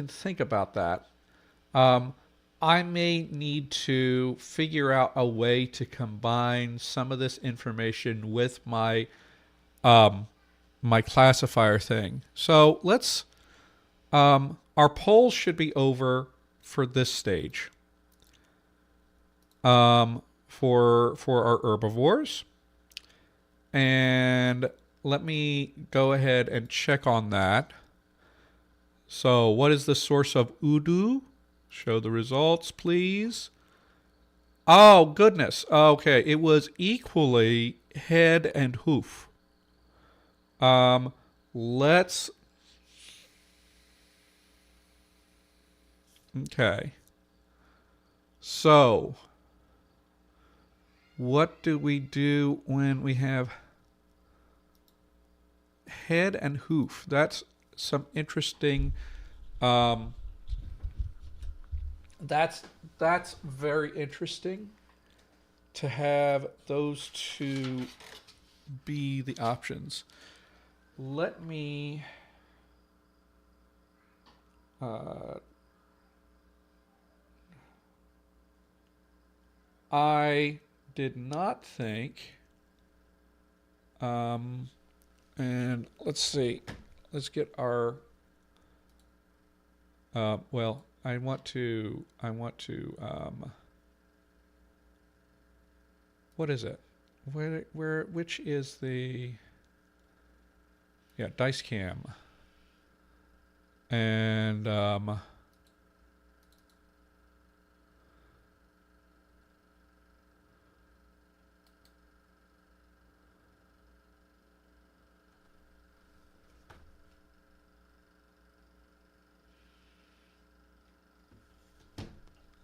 think about that. Um, I may need to figure out a way to combine some of this information with um, my classifier thing. So let's our polls should be over for this stage. For our herbivores, and let me go ahead and check on that. So, what is the source of Udu? Show the results, please. Oh, goodness. Okay, it was equally head and hoof. Um, let's. Okay. So, what do we do when we have head and hoof? That's some interesting. Um, that's very interesting to have those two be the options. Let me. I did not think. And let's see. Let's get our. Well, I want to. What is it? Which is the. Yeah, dice cam. And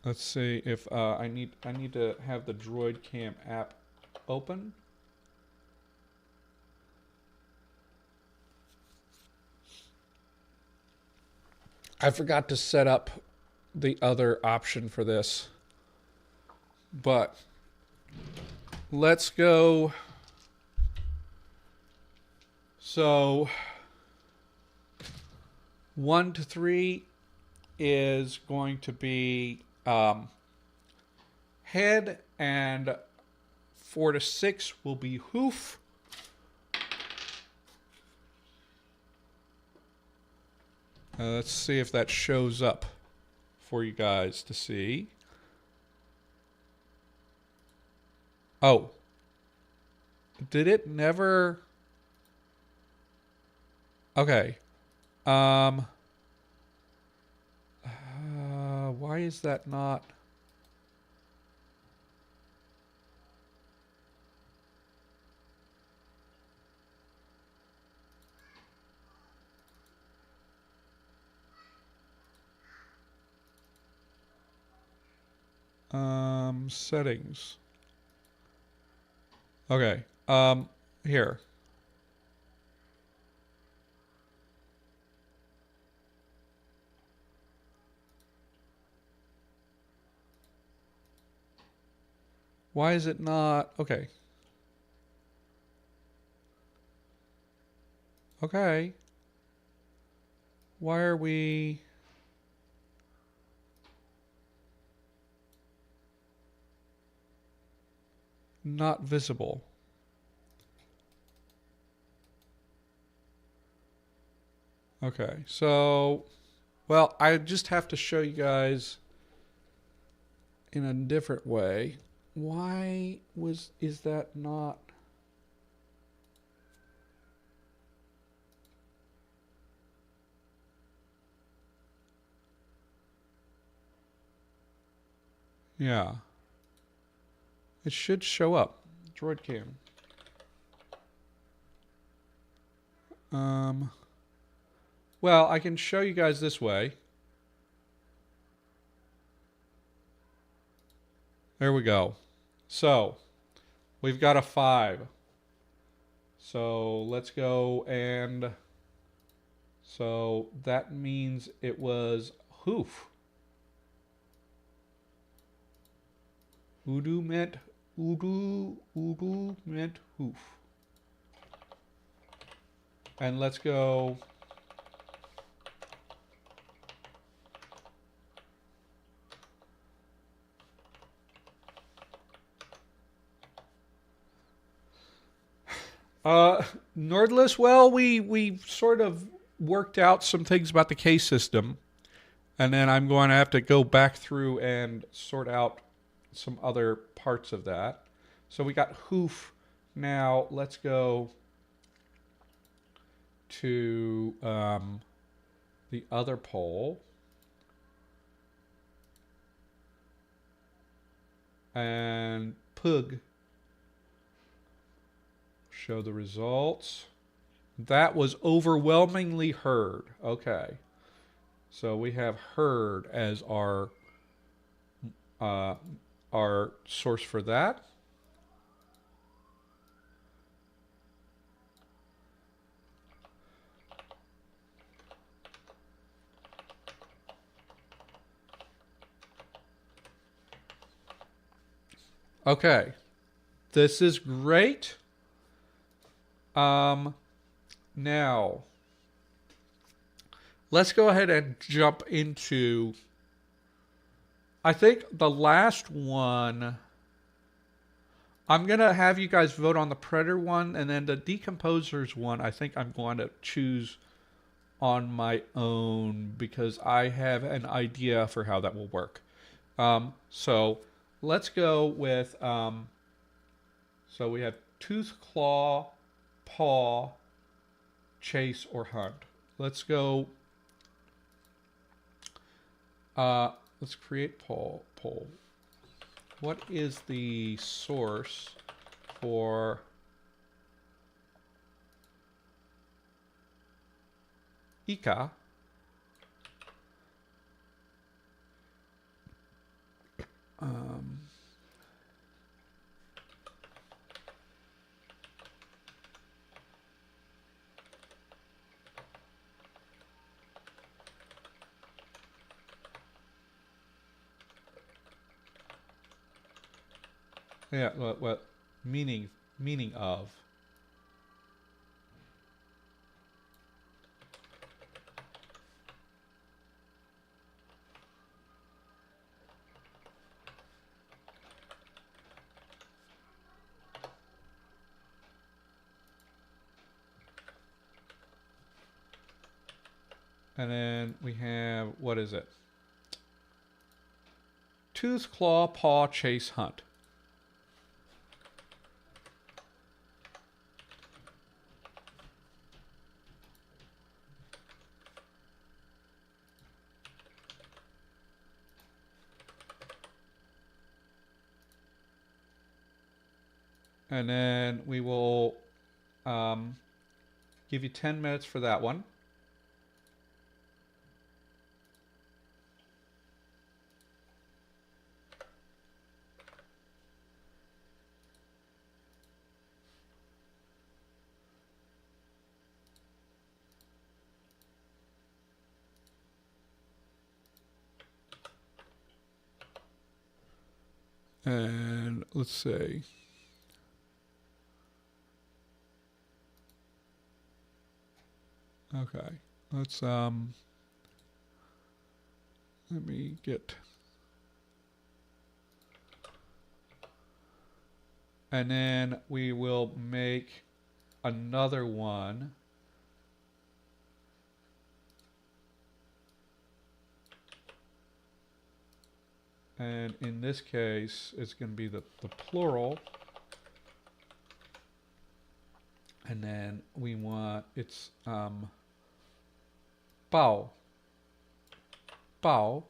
let's see if I need to have the Droid Cam app open. I forgot to set up the other option for this, but let's go. So 1 to 3 is going to be head, and 4 to 6 will be hoof. Let's see if that shows up for you guys to see. Oh. Did it never... Okay. Why is that not... settings. Okay. Here. Why is it not? Okay. Okay. Why are we... not visible? Okay, so, well, I just have to show you guys in a different way. Why is that not? Yeah. It should show up. Droid cam. Well, I can show you guys this way. There we go. So, we've got a 5. So, let's go and... So, that means it was hoof. Udu meant hoof. And let's go... Nordless, well, we sort of worked out some things about the case system, and then I'm going to have to go back through and sort out some other parts of that. So we got hoof. Now let's go to the other pole. And pug. Show the results. That was overwhelmingly heard. Okay. So we have heard as our source for that. Okay. This is great. Now, let's go ahead and jump into, I think the last one, I'm going to have you guys vote on the Predator one, and then the Decomposers one, I think I'm going to choose on my own because I have an idea for how that will work. So let's go with, so we have tooth, claw, paw, chase, or hunt. Let's go, let's create poll. What is the source for Ika? Yeah, what meaning of. And then we have, what is it? Tooth, claw, paw, chase, hunt. And then we will give you 10 minutes for that one. And let's see. Okay, let's let me get, and then we will make another one. And in this case, it's going to be the plural. And then we want, it's bao. Bao.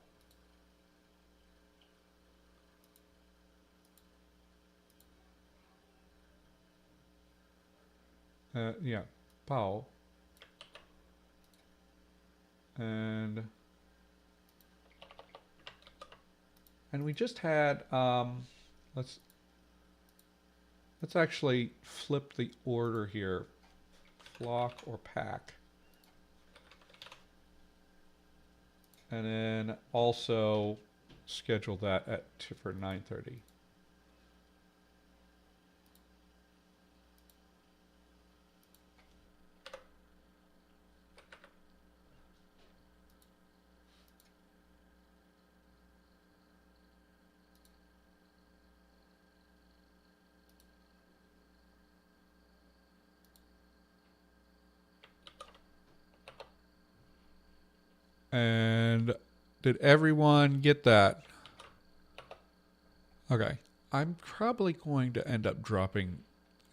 Yeah, bao. And we just had, let's actually flip the order here. Flock or pack. And then also schedule that for 9:30. And did everyone get that? Okay. I'm probably going to end up dropping.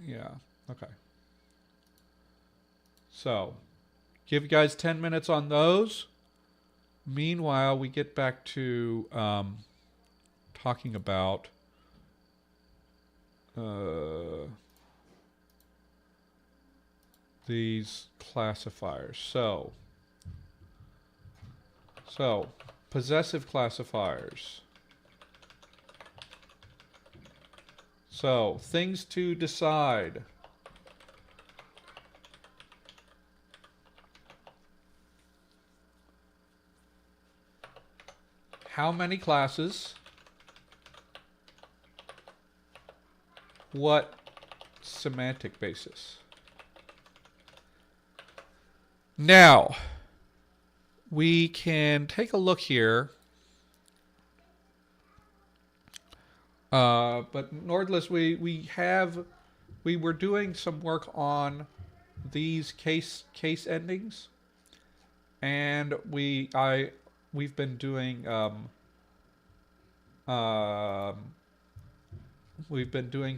Yeah. Okay. So, give you guys 10 minutes on those. Meanwhile, we get back to talking about these classifiers. So, possessive classifiers. So, things to decide. How many classes? What semantic basis? Now, we can take a look here. But Nordless, we were doing some work on these case endings, and we've been doing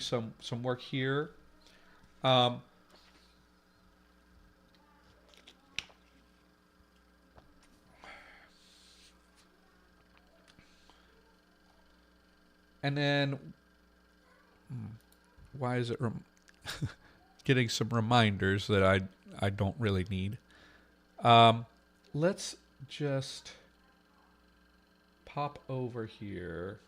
some work here. And then, why is it getting some reminders that I don't really need? Let's just pop over here.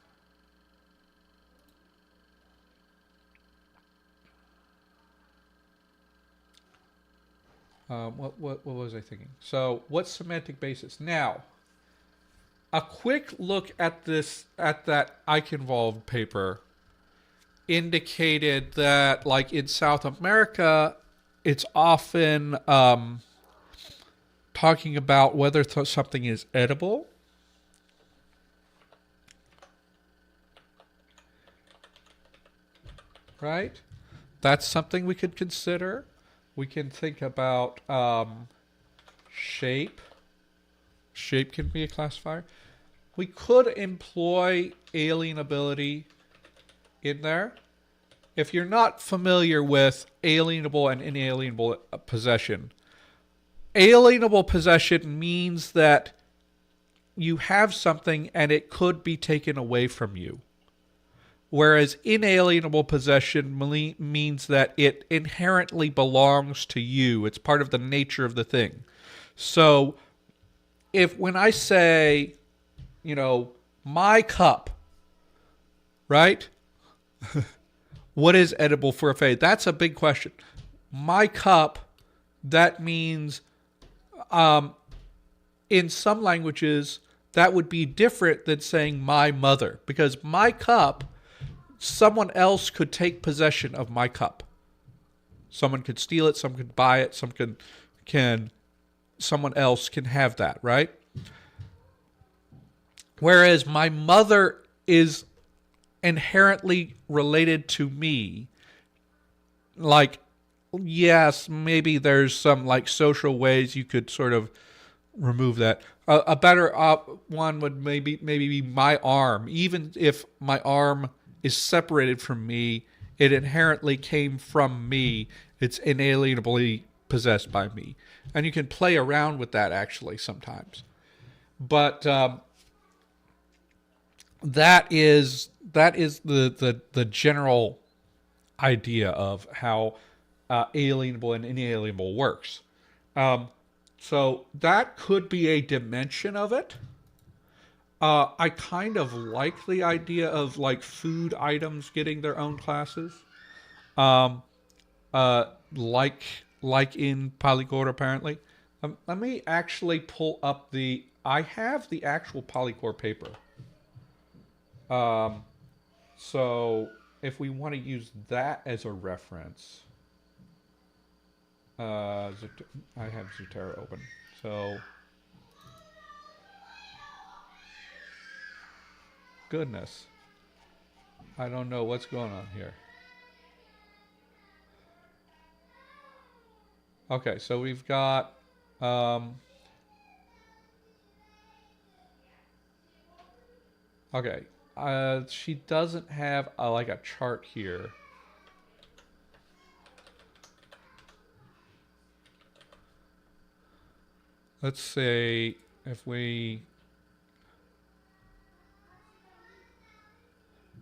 What was I thinking? So, what's semantic basis? Now, a quick look at that Eichenwald paper indicated that, like in South America, it's often talking about whether something is edible. Right? That's something we could consider. We can think about shape. Shape can be a classifier. We could employ alienability in there. If you're not familiar with alienable and inalienable possession, alienable possession means that you have something and it could be taken away from you. Whereas inalienable possession means that it inherently belongs to you. It's part of the nature of the thing. So, when I say, my cup, right? What is edible for a fae? That's a big question. My cup, that means, in some languages, that would be different than saying my mother. Because my cup, someone else could take possession of my cup. Someone could steal it, someone could buy it, someone else can have that, right? Whereas my mother is inherently related to me. Like, yes, maybe there's some like social ways you could sort of remove that. A better one would maybe be my arm. Even if my arm is separated from me, it inherently came from me. It's inalienably possessed by me, and you can play around with that actually sometimes. But that is the general idea of how alienable and inalienable works. Um, so that could be a dimension of it. I kind of like the idea of like food items getting their own classes. Um, uh, like like in Polycore apparently. Let me actually pull up the. I have the actual Polycore paper. Um, so if we want to use that as a reference, I have Zotero open. So goodness, I don't know what's going on here. Okay, so we've got um, okay. She doesn't have like a chart here. Let's say if we.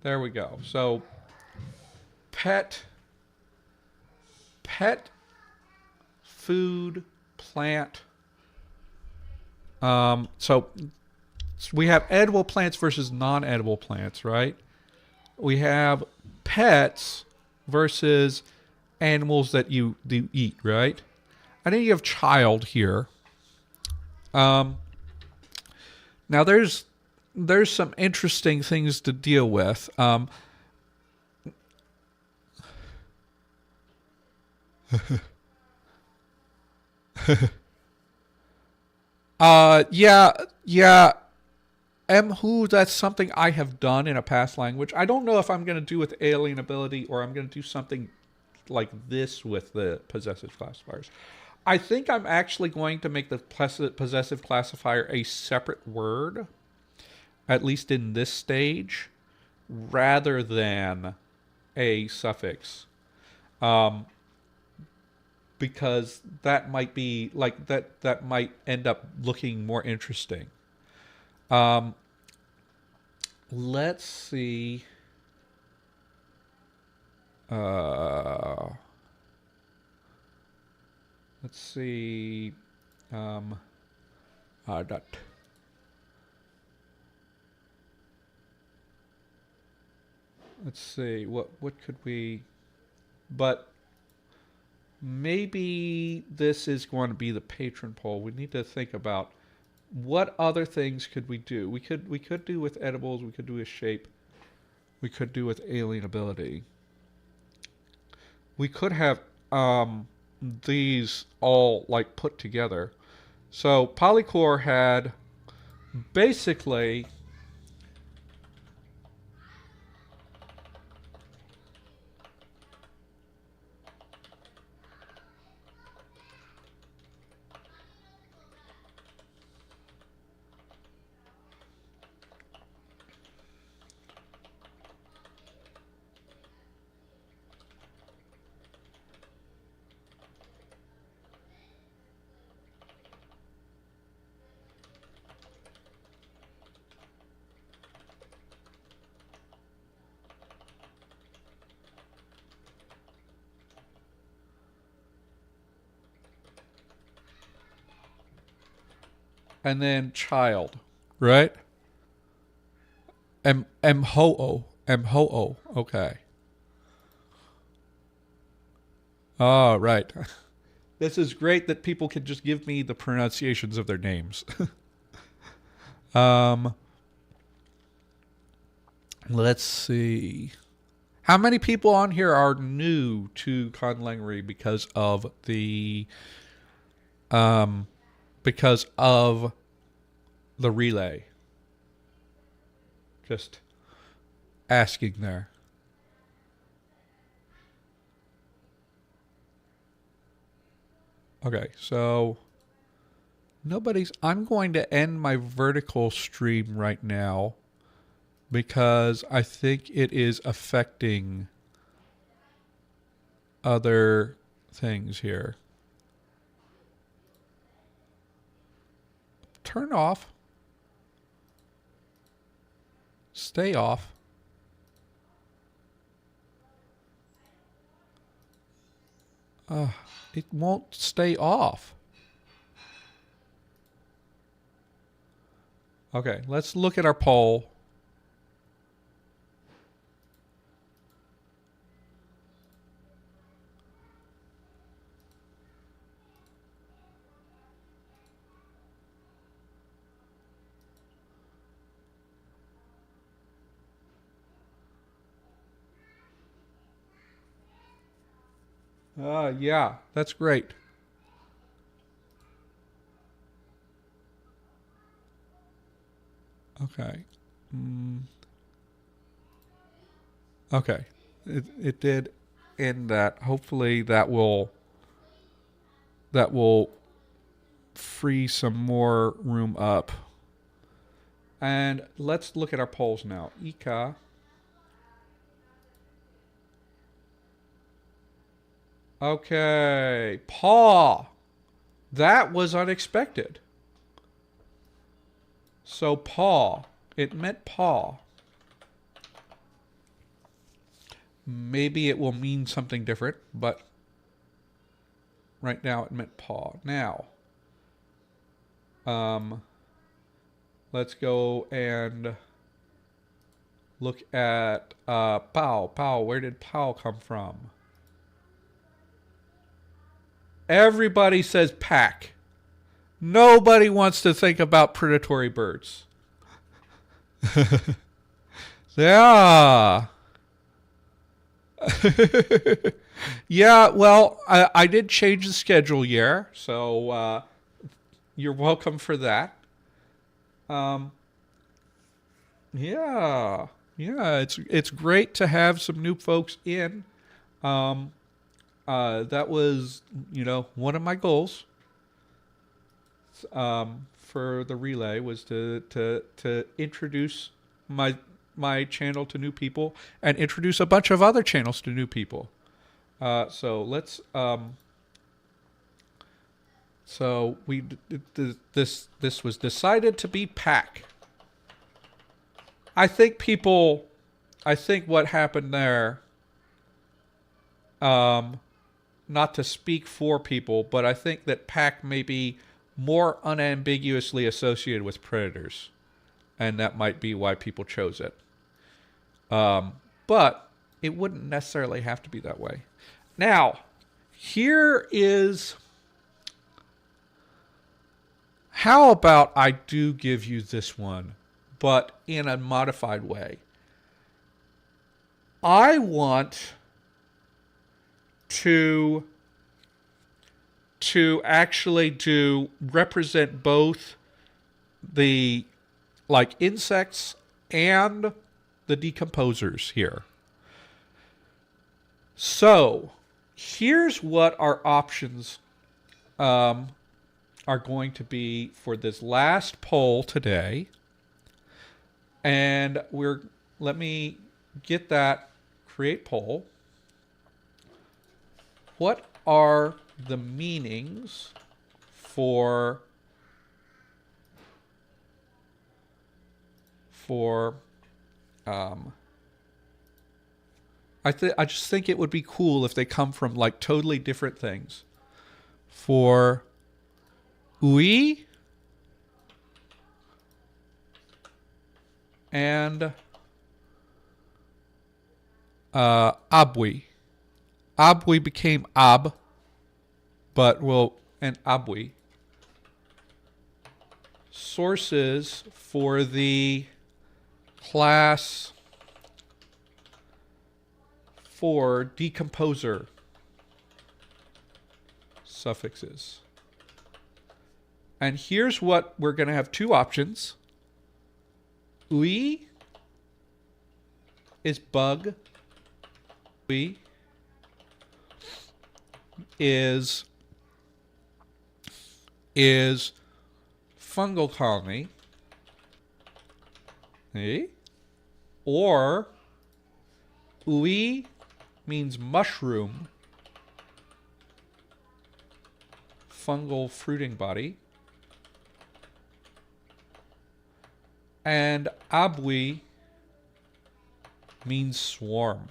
There we go. So pet, pet, food, plant. So we have edible plants versus non-edible plants, right? We have pets versus animals that you eat, right? And then you have child here. Um, Now there's some interesting things to deal with. Yeah, yeah. Who? That's something I have done in a past language. I don't know if I'm going to do with alienability or I'm going to do something like this with the possessive classifiers. I think I'm actually going to make the possessive classifier a separate word, at least in this stage, rather than a suffix. Um, because that might be like that might end up looking more interesting. Um, let's see. Uh, let's see. Um, that. Let's see. What could we? But maybe this is going to be the patron poll. We need to think about what other things could we do. We could do with edibles. We could do with shape. We could do with alienability. We could have these all like put together. So Polycore had basically and then child, right? M ho o. Okay. Oh, right. This is great that people can just give me the pronunciations of their names. um, let's see. How many people on here are new to conlangery um because of the relay? Just asking there. Okay, so I'm going to end my vertical stream right now because I think it is affecting other things here. Turn off. Stay off. It won't stay off. Okay, let's look at our poll. Yeah, that's great. Okay. Okay. It did end that. Hopefully that will free some more room up. And let's look at our polls now. Ika. Okay. Paw. That was unexpected. So paw. It meant paw. Maybe it will mean something different, but right now it meant paw. Now, let's go and look at pow. Pow. Where did pow come from? Everybody says pack. Nobody wants to think about predatory birds. Yeah. Yeah, well, I did change the schedule here, so you're welcome for that. Yeah, it's great to have some new folks in. That was, one of my goals for the relay was to introduce my channel to new people and introduce a bunch of other channels to new people. So let's. So this was decided to be pack. I think what happened there. Not to speak for people, but I think that pack may be more unambiguously associated with predators, and that might be why people chose it. But it wouldn't necessarily have to be that way. Now, here is... How about I do give you this one, but in a modified way? I want to actually represent both the insects and the decomposers here. So here's what our options are going to be for this last poll today. And let me get that create poll. What are the meanings for I just think it would be cool if they come from totally different things. For oui and abwi. Abwi became ab, but and abwi. Sources for the class for decomposer suffixes. And here's what we're going to have two options. Oui is bug. Oui is fungal colony. Okay? Or ui means mushroom, fungal fruiting body. And abui means swarm.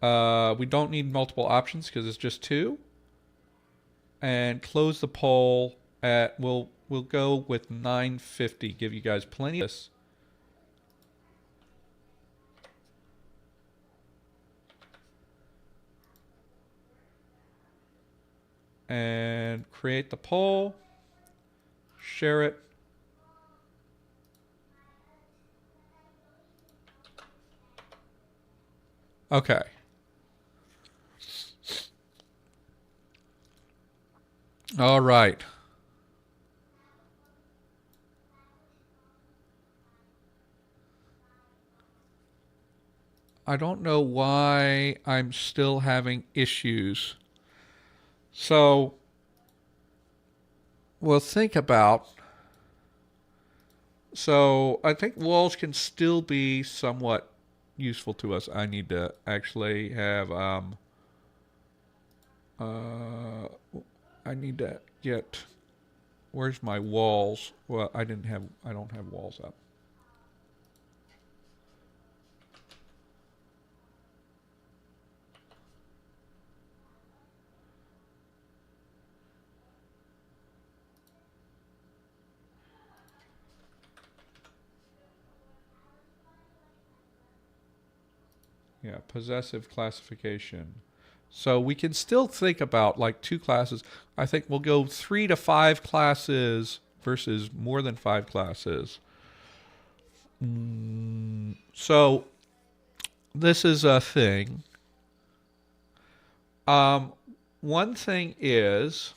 We don't need multiple options because it's just two. And close the poll at, we'll go with 950. Give you guys plenty of this. And create the poll. Share it. Okay. All right. I don't know why I'm still having issues. So we'll think about. So I think walls can still be somewhat useful to us. I need to actually have I need to get, where's my walls? Well, I don't have walls up. Yeah, possessive classification. So we can still think about like two classes. I think we'll go 3 to 5 classes versus more than 5 classes. So this is a thing. One thing is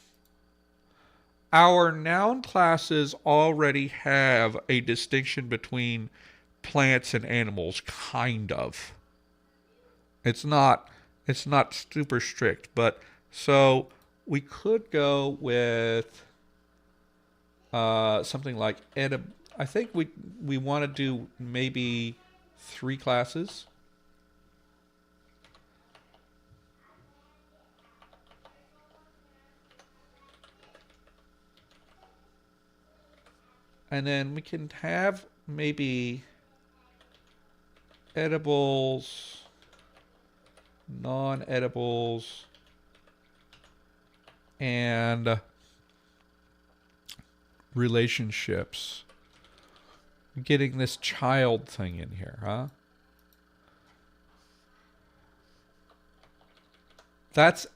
our noun classes already have a distinction between plants and animals, kind of. It's not super strict, but so we could go with something like I think we want to do maybe 3 classes. And then we can have maybe edibles, non-edibles, and relationships. Getting this child thing in here, huh? That's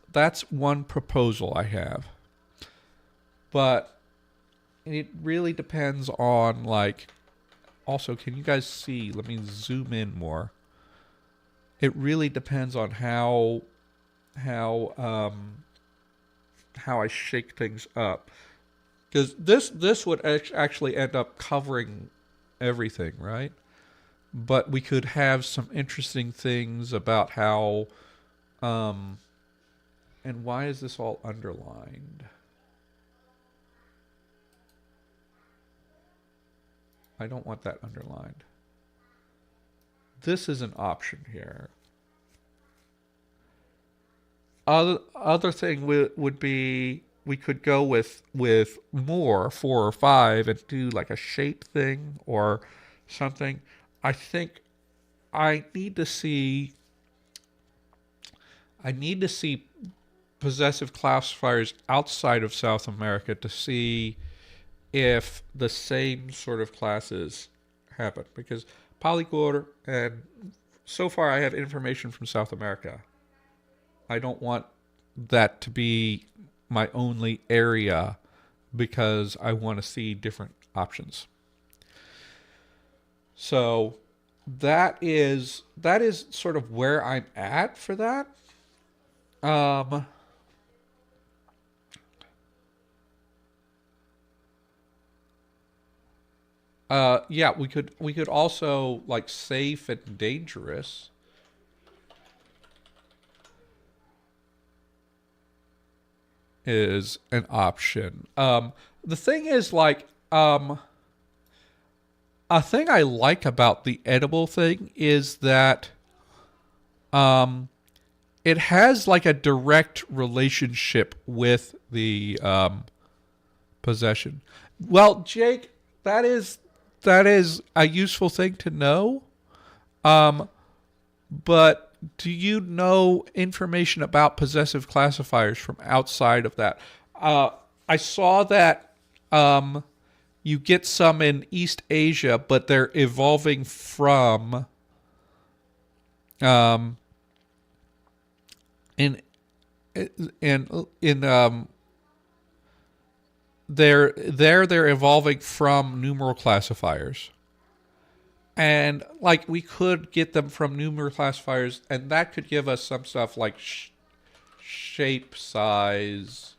one proposal I have. But it really depends on, like, also, can you guys see? Let me zoom in more. It really depends on how I shake things up, because this would actually end up covering everything, right? But we could have some interesting things about how, and why is this all underlined? I don't want that underlined. This is an option here. Other thing would be we could go with more 4 or 5 and do like a shape thing or something. I think I need to see possessive classifiers outside of South America to see if the same sort of classes happen, because polyglot, and so far I have information from South America. I don't want that to be my only area because I want to see different options. So that is sort of where I'm at for that. Yeah, we could also like safe and dangerous. is an option. The thing is, like, a thing I like about the edible thing is that it has like a direct relationship with the possession. Well, Jake, that is a useful thing to know. But do you know information about possessive classifiers from outside of that? I saw that you get some in East Asia, but they're evolving from in they're evolving from numeral classifiers. And like we could get them from numeral classifiers, and that could give us some stuff like shape, size,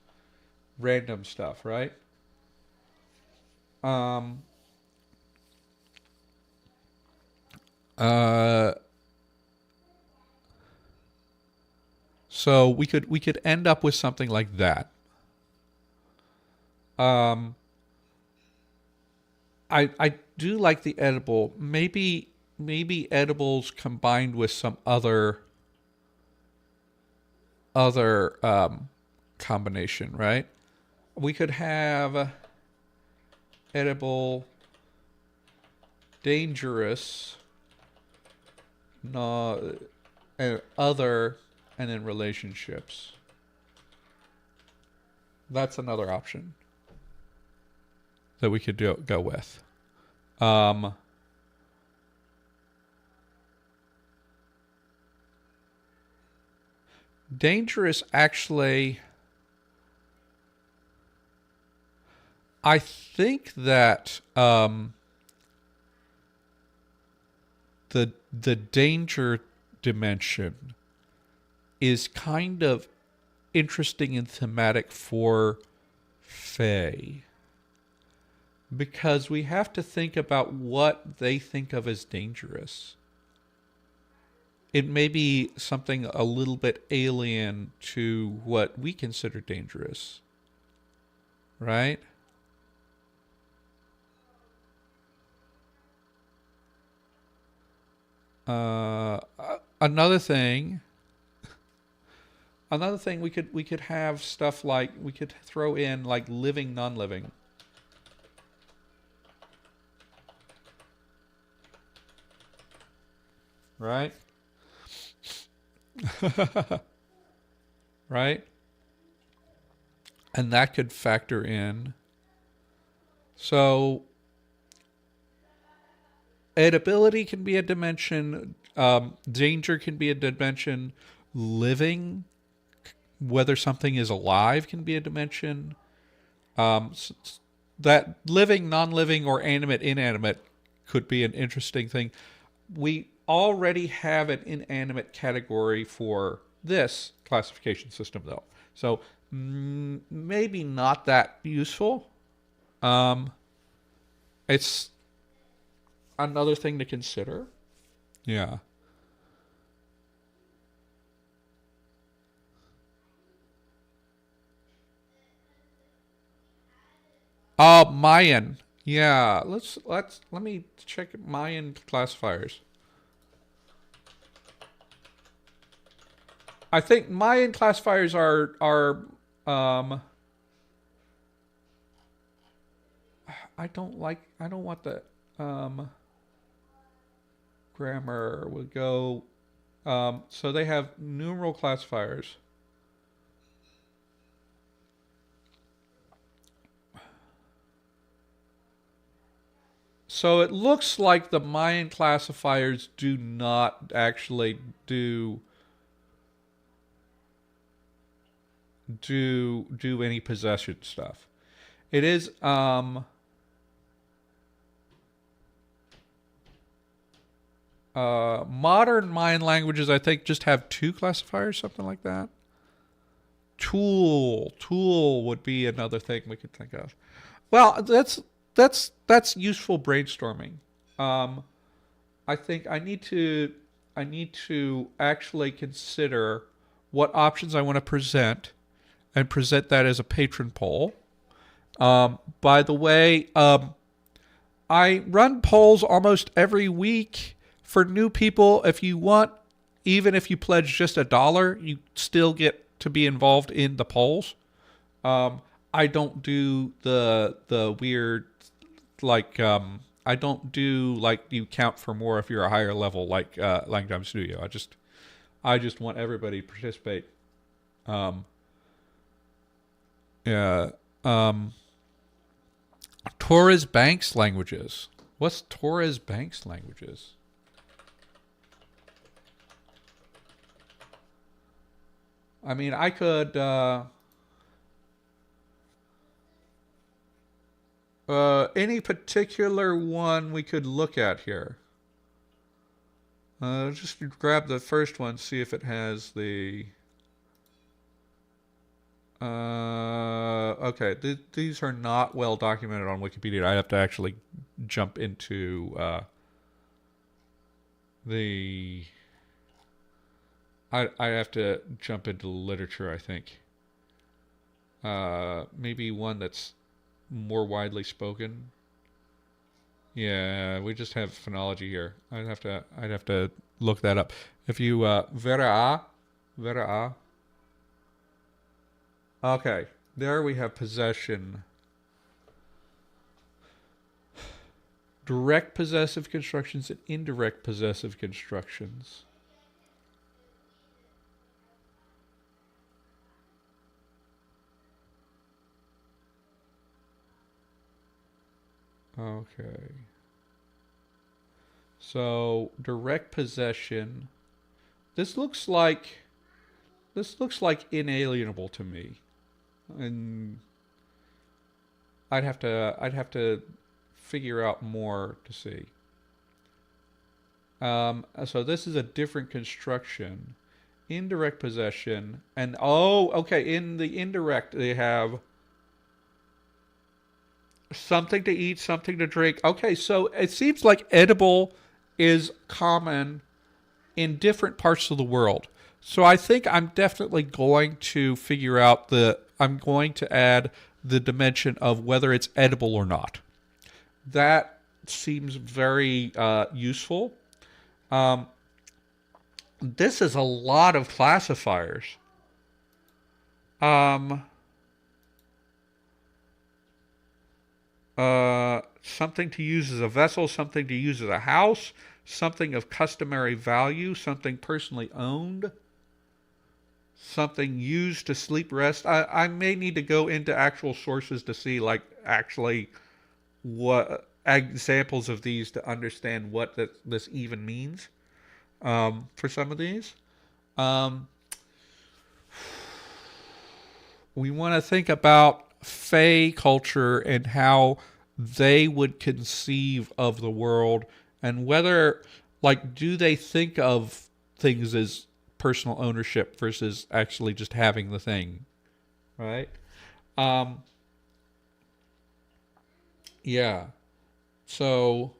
random stuff, right? Um, uh, so we could end up with something like that. Um, I do like the edible. Maybe edibles combined with some other combination, right? We could have edible, dangerous, no, and other, and then relationships. That's another option that we could go with. Dangerous, actually, I think that the danger dimension is kind of interesting and thematic for Faye, because we have to think about what they think of as dangerous. It may be something a little bit alien to what we consider dangerous, right? Uh, another thing, we could have stuff like we could throw in like living, non-living. Right? Right? And that could factor in. So, edibility can be a dimension. Danger can be a dimension. Living, whether something is alive, can be a dimension. That living, non-living, or animate, inanimate could be an interesting thing. We already have an inanimate category for this classification system, though. So maybe not that useful. It's another thing to consider. Yeah. Mayan. Yeah, let me check Mayan classifiers. I think Mayan classifiers are I don't want the grammar would go so they have numeral classifiers. So it looks like the Mayan classifiers do not actually do any possession stuff. It is modern Mayan languages, I think, just have 2 classifiers, something like that. Tool would be another thing we could think of. Well, that's useful brainstorming. I think I need to actually consider what options I want to present, and present that as a patron poll. By the way, I run polls almost every week for new people. If you want, even if you pledge just $1, you still get to be involved in the polls. I don't do the weird, like, I don't do like you count for more if you're a higher level like Langtime Studio. I just want everybody to participate. Yeah. Torres Banks languages. What's Torres Banks languages? I mean, I could any particular one we could look at here. Just grab the first one, see if it has the. Okay, these are not well documented on Wikipedia. I have to actually jump into the. I have to jump into literature, I think. Maybe one that's more widely spoken. Yeah, we just have phonology here. I'd have to look that up. If you vera. Okay, there we have possession. Direct possessive constructions and indirect possessive constructions. Okay. So direct possession. This looks like inalienable to me, and I'd have to figure out more to see. So this is a different construction. Indirect possession, and okay. In the indirect, they have something to eat, something to drink. Okay, so it seems like edible is common in different parts of the world. So I think I'm definitely going to figure out I'm going to add the dimension of whether it's edible or not. That seems very useful. This is a lot of classifiers. Something to use as a vessel, something to use as a house, something of customary value, something personally owned, something used to sleep, rest. I may need to go into actual sources to see, like, actually what examples of these to understand what this even means for some of these. We want to think about Fey culture and how they would conceive of the world, and whether, like, do they think of things as personal ownership versus actually just having the thing, right? Yeah. So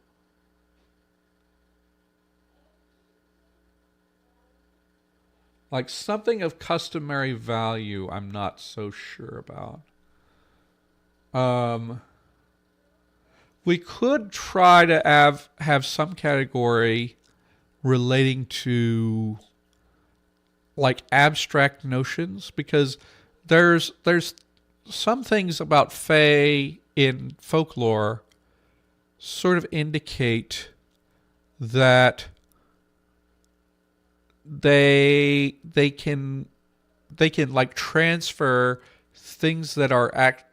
like something of customary value, I'm not so sure about. We could try to have some category relating to like abstract notions, because there's some things about Fae in folklore sort of indicate that they can like transfer things that are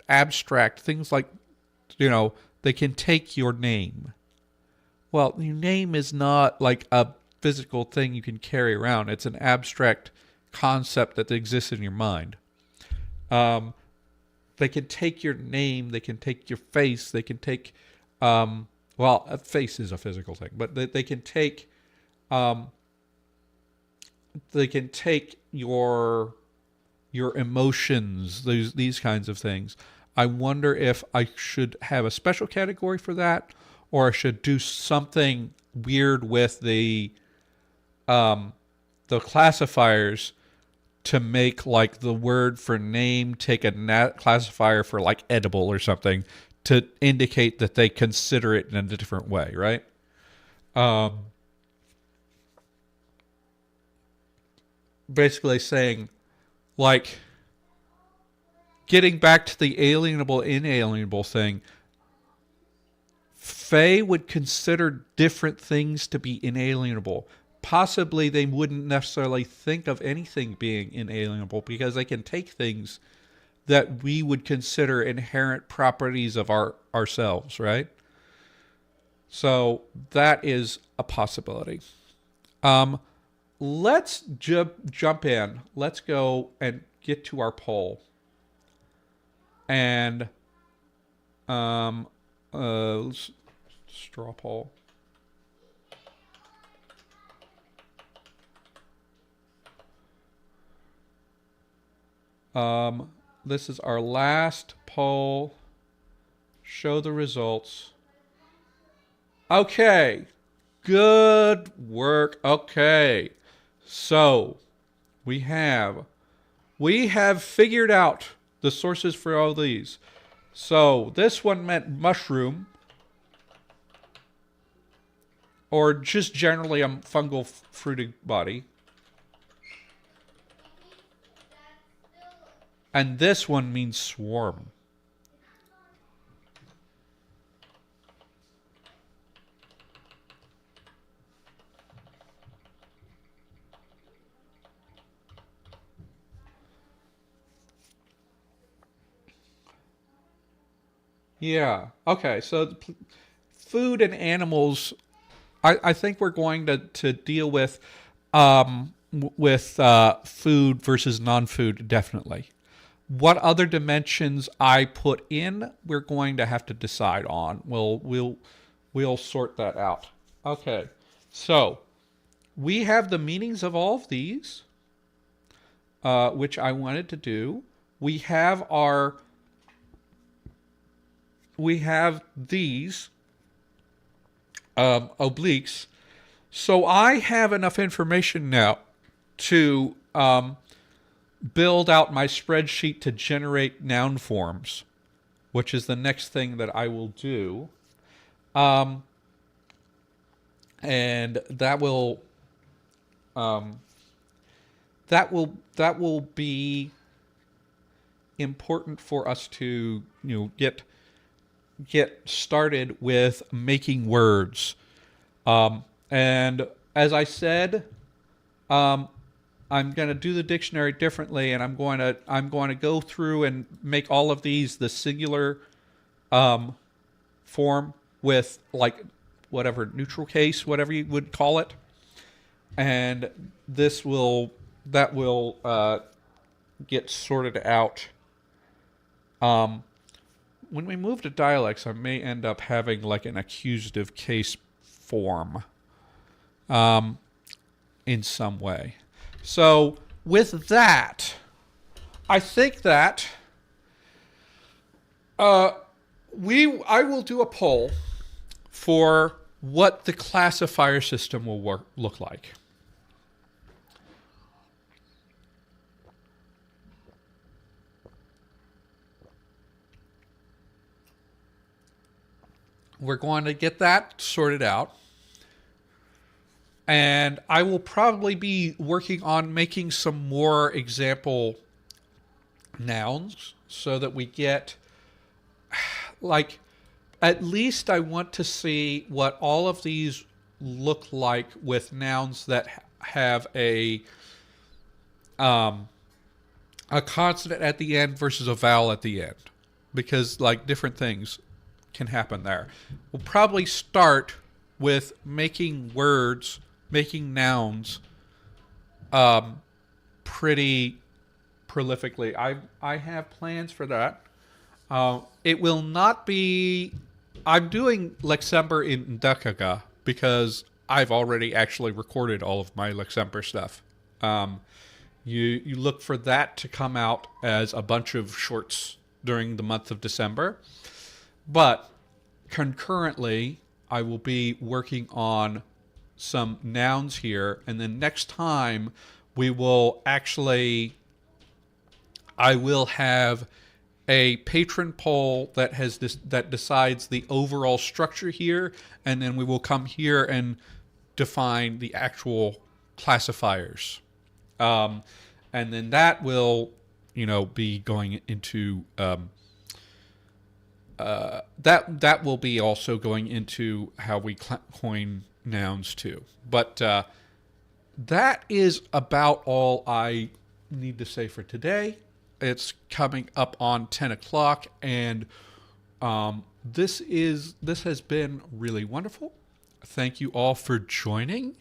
abstract, things like, you know, they can take your name. Well, your name is not like a physical thing you can carry around. It's an abstract concept that exists in your mind. They can take your name, they can take your face, they can take, well, a face is a physical thing, but they can take your emotions, these kinds of things. I wonder if I should have a special category for that, or I should do something weird with the classifiers to make like the word for name take a classifier for like edible or something to indicate that they consider it in a different way, right? Basically saying, like, getting back to the alienable, inalienable thing, Faye would consider different things to be inalienable. Possibly they wouldn't necessarily think of anything being inalienable because they can take things that we would consider inherent properties of ourselves, right? So that is a possibility. Let's jump in. Let's go and get to our poll. And let's straw poll. This is our last poll. Show the results. Okay. Good work. Okay. So we have figured out the sources for all these. So this one meant mushroom, or just generally a fungal fruited body. And this one means swarm. Yeah. Okay. So food and animals, I think we're going to deal with food versus non-food, definitely. What other dimensions I put in, we're going to have to decide on. We'll sort that out. Okay. So we have the meanings of all of these, which I wanted to do. We have these obliques. So I have enough information now to build out my spreadsheet to generate noun forms, which is the next thing that I will do. And that will be important for us to get started with making words. And as I said, I'm going to do the dictionary differently, and I'm going to go through and make all of these the singular form with like whatever neutral case, whatever you would call it, and that will get sorted out. When we move to dialects, I may end up having like an accusative case form in some way. So with that, I think that I will do a poll for what the classifier system will look like. We're going to get that sorted out. And I will probably be working on making some more example nouns so that we get, like, at least I want to see what all of these look like with nouns that have a consonant at the end versus a vowel at the end. Because, like, different things can happen there. We'll probably start with making nouns pretty prolifically. I have plans for that. It will not be... I'm doing Lexember in Dakaga because I've already actually recorded all of my Lexember stuff. You look for that to come out as a bunch of shorts during the month of December. But concurrently, I will be working on some nouns here, and then next time we will actually, I will have a patron poll that has this, that decides the overall structure here, and then we will come here and define the actual classifiers. And then that will, be going into that will be also going into how we coin nouns too. But that is about all I need to say for today. It's coming up on 10 o'clock, and this has been really wonderful. Thank you all for joining.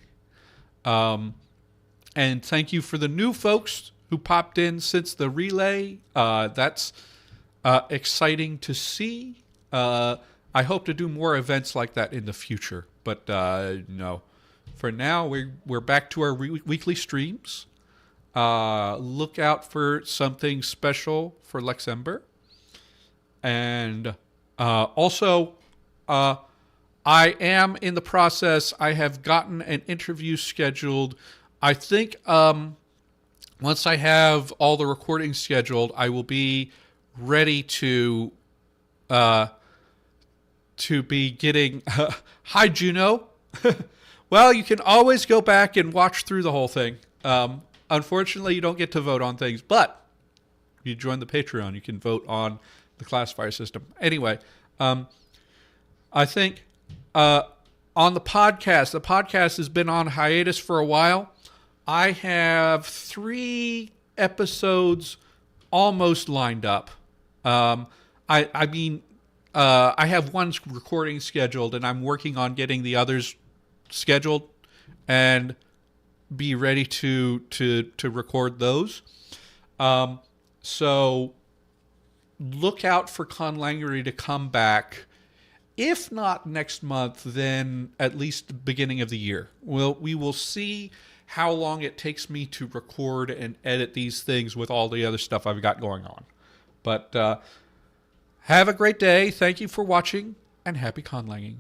And thank you for the new folks who popped in since the relay. That's exciting to see. I hope to do more events like that in the future. But no, for now, we're back to our weekly streams. Look out for something special for Luxembourg. And also, I am in the process. I have gotten an interview scheduled. I think once I have all the recordings scheduled, I will be ready to be getting... Hi, Juno. Well, you can always go back and watch through the whole thing. Unfortunately, you don't get to vote on things, but if you join the Patreon, you can vote on the classifier system. Anyway, I think on the podcast has been on hiatus for a while. I have 3 episodes almost lined up. I have one recording scheduled, and I'm working on getting the others scheduled and be ready to record those. So look out for Conlangery to come back. If not next month, then at least the beginning of the year. We will see how long it takes me to record and edit these things with all the other stuff I've got going on. But have a great day. Thank you for watching, and happy conlanging.